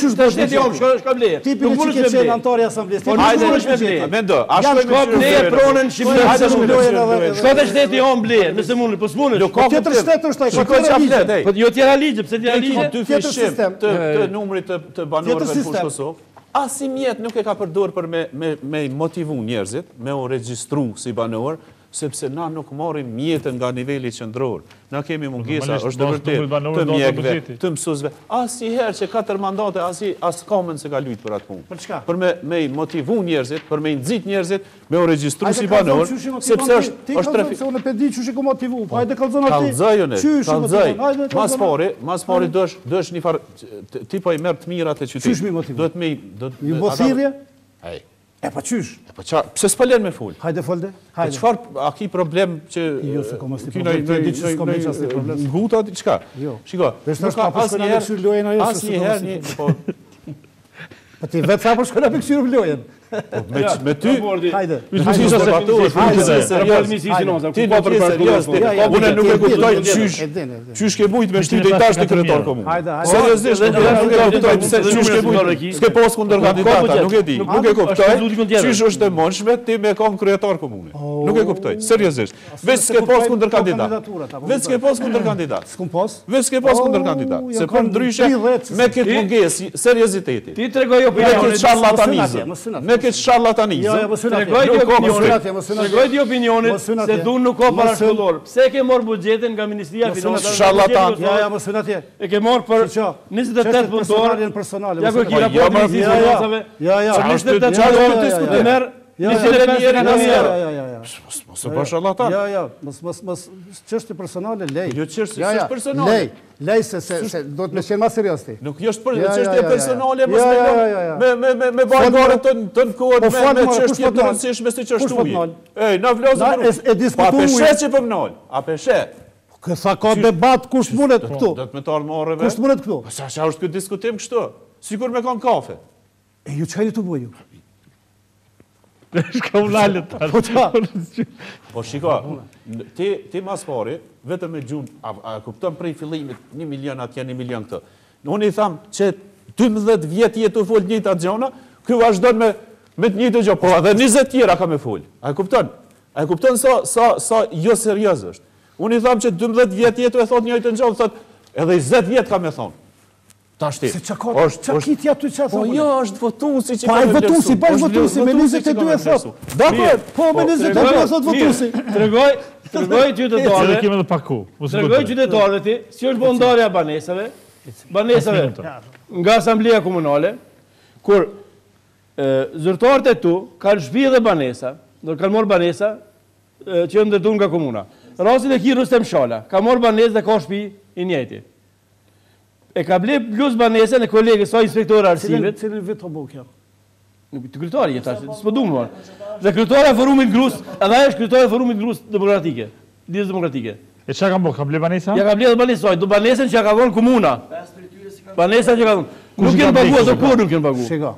qytetar, shteti jam, shko bleje. Tipi që ke qenë anëtar i asamblesë. Hajde në bleje. Mendo, a shko bleje pronën shqiptare. Shko te shteti jam bleje, nëse mund, po s'munësh. Tjetër shtet është ai, shkoj çaflet. Po jo tjera ligje, pse tjera ligje? Tjetër sistem të numrit të banorëve në Fushë Kosovë. Asi mjet nuk e ka përdor për me motivu njerëzit, me u regjistru si banor, sepse na nuk marrim mjetën nga niveli qendror. Na kemi mungesa, është vërtet, të mjekëve, të mësuesve. Asnjëherë që 4 mandate as komën se ka luajt për atë punë. Për çka? Për me motivu njerëzit, për me nxit njerëzit, me u regjistru si banor, sepse është trafik. Se unë e di çuçi ku motivu. Hajde kallzon aty. Kallzoj. Mas pari dosh një farë ti po i merr të mirat e qytetit. Çuçi mi motivu. Duhet me një bosirje? Ai. E pa qysh? E pa qa, pse s'pa len me full? Hajde folde. Hajde. Qëfar, a ki problem që... Jo, se kom është problem, të e di që s'kom e qasë të problem. Nguta, qëka? Jo. Shiko, nuk ka asnjëherë një... Pa ti vetë sa për shkona për këshyrë vlojen. Me ty... Hajde. Une nuk e kuptoj qysh ke bujt me shtyt e i tash të kretar komunë. Seriosisht, nuk e kuptoj qysh ke bujt. S'ke pas kundër kandidata, nuk e di. Nuk e kuptoj qysh është e mundshme ti me kon kryetar komune. Nuk e kuptoj, seriosisht. Veç s'ke pas kundër kandidat. Veç s'ke pas kundër kandidat. S'kum pas? Veç s'ke pas kundër kandidat. Se për ndryshe me këtë mungesë serioziteti. Ti tregoj opinionin. Me këtë sharlatanizëm. Tregoj di opinionit se dhun nuk ka parashkollor. Pse ke marrë buxhetin nga Ministria e Financave? Sharlatan. Ja, mos hyn atje. E ke marrë për 28 punëtorë personale. Ja ku ki raport Ministrisë e Financave. Ja. 28 punëtorë merr 25 njerëz. Mos e bësh sharlatan. Ja, mos çështje personale lej. Jo çështje personale. Lej se do të më qenë më serioz ti. Nuk është për çështje personale, mos me bajgore të kohët me çështje të rëndësishme si çështuj. Ej, na vlozë e diskutuaj. A peshe që po mnol? A peshe? Sa ka debat kush mundet këtu? Do të më tar morreve. Kush mundet këtu? Sa është ky diskutim kështu? Sigur me kon kafe. E ju çfarë të bëju? Shka u lalët të Po shiko, ti mas pari, vetëm me gjumë, a kupton prej fillimit 1 milion atje, 1 milion këtë. Unë i thamë që 12 vjetë jetë u full njëta gjona, kjo vazhdojnë me të njëtë gjë, po edhe 20 tjera ka me full. A kupton? A kupton sa jo serios është. Unë i thamë që 12 vjetë jetë u e thot njëjtë gjë, thot edhe 20 vjetë ka me thonë. Se që kitja të që Po jo, është votusi që ka me vlerësu. Po është votusi, me 22 e thot. Dakor, po me 22 e thot votusi. Tregoj qytetarëve. Kemi edhe paku. Tregoj qytetarëve ti, si është bondarja banesave nga Asamblea Komunale, kur zyrtarët e tu kanë shtëpi dhe banesa, do kanë marrë banesa që janë ndërtuar nga komuna. Rastin e ki Rustem Shala, ka marrë banesë dhe ka shtëpi i njëjti. E ka ble plus banesën e kolegës sa inspektor arsimit. Cilin vit të bëu kjo? Të kryetari jetash, s'po duam më. Dhe kryetari e forumit grus, edhe ai është kryetari e forumit grus demokratike, lidhës demokratike. E çka ka bë? Ka ble banesa? Ja ka ble banesën, do banesën që ka dhënë komuna. Banesa që ka dhënë. Nuk kanë paguar, do kur nuk kanë paguar. Shiko.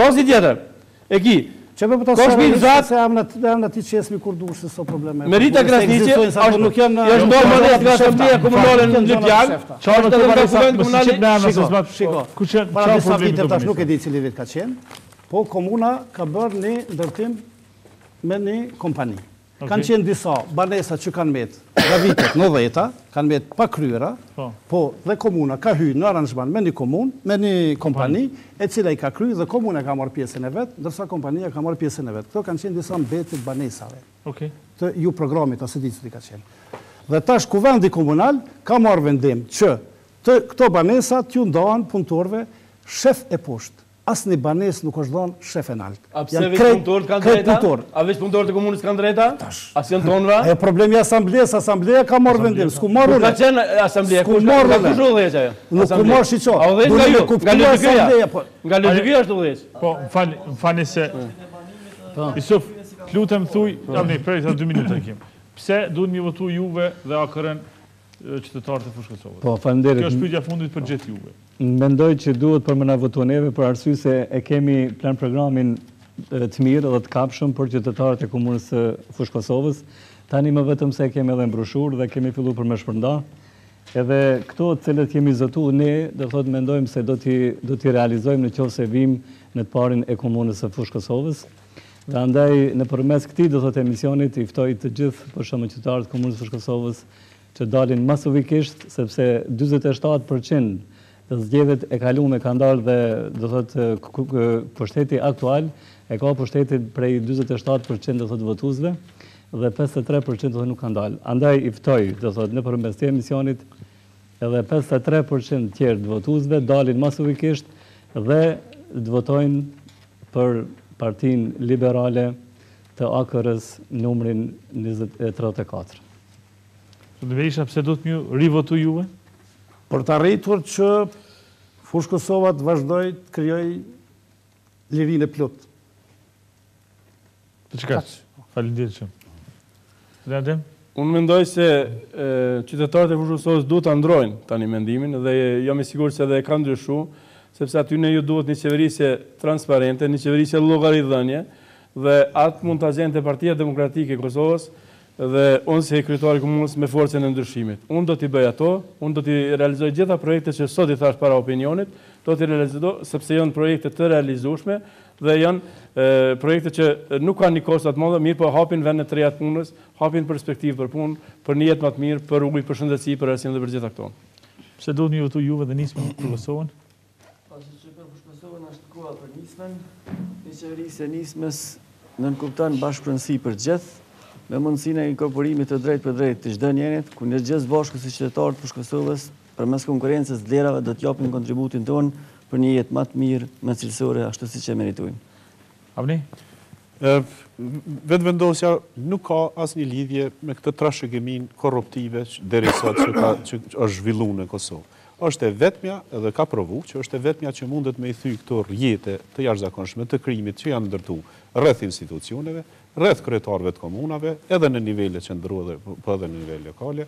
Rasti tjetër. E ki. Çfarë po Ka shpinë zat, se jam aty çesmi kur dush se so probleme. Merita Krasniqi është nuk janë është normale nga Asamblea Komunale në Lipjan. Çfarë do të bëjë komunale? Shiko. Para disa vite tash nuk e di cili vit ka qenë, po komuna ka bërë një ndërtim me një kompani. Kanë qenë disa banesa që kanë met nga vitet 90-ta, kanë met pa kryera, po dhe komuna ka hyrë në aranzhman me një komunë, me një kompani, e cila i ka kryer dhe komuna ka marrë pjesën e vet, ndërsa kompania ka marrë pjesën e vet. Këto kanë qenë disa mbetjet banesave. Të ju programit ose di cili ka qenë. Dhe tash kuvendi komunal ka marrë vendim që këto banesa t'ju ndahen punëtorëve shef e poshtë. Asnjë banesë nuk është dhënë shef e nalt. A pse vetë punëtorët kanë drejta? A vetë punëtorët e komunës kanë drejta? As janë tonëra? Ajo problemi i asamblesë, asamblea ka marrë vendim, s'ku marrë. Ka qenë asamblea, ku marrë udhëheqja. Nuk ku marr shiço. A udhëheq nga Lëdëvia është udhëheq. Po, m'falni se Isuf, lutem thuj, tani prej sa 2 minuta kim. Pse duhet mi votu Juve dhe AKR-n qytetarët e Fushë Kosovës? Po, faleminderit. Kjo është pyetja fundit për gjithë Juve. Mendoj që duhet për më na votu neve për arsye se e kemi plan programin të mirë dhe të kapshëm për qytetarët e komunës së Fushë Kosovës. Tani më vetëm se kemi edhe mbrojtur dhe kemi filluar për me shpërnda. Edhe këto të cilët kemi zotuar ne, do thotë mendojmë se do t'i realizojmë në qoftë se vim në të parin e komunës së Fushë Kosovës. Dhe andaj nëpërmes këtij do thotë emisionit i ftoj të gjithë për shkak qytetarët e komunës së Fushë Kosovës që dalin masovikisht, sepse 47% të zgjedhjet e kaluara kanë dalë dhe do thotë pushteti aktual e ka pushtetin prej 47% do thotë votuesve dhe 53% do thotë nuk kanë dalë. Andaj i ftoj do thotë nëpërmes këtij emisionit edhe 53% tjerë të votuesve dalin masovikisht dhe të votojnë për Partinë Liberale të AKR-s numrin 2034. Zotë Berisha, pse do të më rivotu juve? Për të arritur që Fushë Kosova të vazhdoj të krijoj lirinë e plot. Për çka? Faleminderit shumë. Unë mendoj se qytetarët e Fushë Kosovës duhet ta ndrojnë tani mendimin dhe jam i sigurt se edhe e kanë ndryshuar, sepse aty ne ju duhet një qeverisje transparente, një qeverisje llogaridhënie dhe atë mund ta gjente Partia Demokratike e Kosovës dhe unë si kryetari i komunës me forcën e ndryshimit. Unë do t'i bëj ato, unë do t'i realizoj gjitha projekte që sot i thash para opinionit, do t'i realizoj sepse janë projekte të realizueshme dhe janë projekte që nuk kanë një kosto të madhe, mirë po hapin vende të reja të punës, hapin perspektivë për punë, për një jetë më të mirë, për ujë, për shëndetësi, për arsim dhe për gjitha këto. Pse duhet një votu juve dhe nismen për Kosovën? Pasi që për Kosovën është koha për nismen, një qeverisje nismes nënkupton bashkëpronësi për gjithë, me mundësinë e inkorporimit të drejt për drejt të çdo njerit, ku ne gjithë bashkë si qytetarët të Fushë Kosovës, përmes konkurrencës vlerave do të japim kontributin tonë për një jetë më të mirë, më cilësore, ashtu siç e meritojmë. Avni? Vetëvendosja nuk ka asnjë lidhje me këtë trashëgimin korruptive deri sot që është zhvilluar në Kosovë. Është e vetmja edhe ka provu që është e vetmja që mundet me i thy këto rjete të jashtëzakonshme të krimit që janë ndërtuar rreth institucioneve, rreth kryetarëve të komunave, edhe në nivele qendrore po edhe në nivele lokale.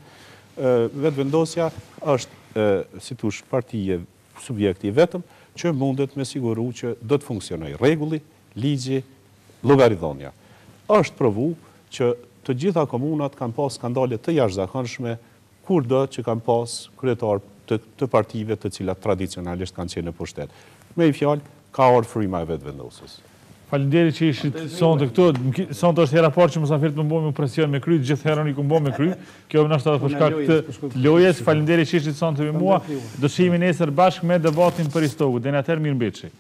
Vetëvendosja është si thosh partije subjekti i vetëm që mundet me siguru që do të funksionojë rregulli, ligji, llogaridhënia. Është provu që të gjitha komunat kanë pas skandale të jashtëzakonshme kurdo që kanë pas kryetar të partive të cilat tradicionalisht kanë qenë në pushtet. Me i fjalë, ka ardhur fryma e vetëvendosjes. Faleminderit që ishit sonte këtu. Sonte është hera parë që mysafirët më bëjmë presion me kry, gjithë herën i bëjmë me kry. Kjo më ndoshta për shkak të lojës. Faleminderit që ishit sonte me mua. Do shihemi nesër bashkë me debatin për historinë. Deri atëherë mirëmbëjtje.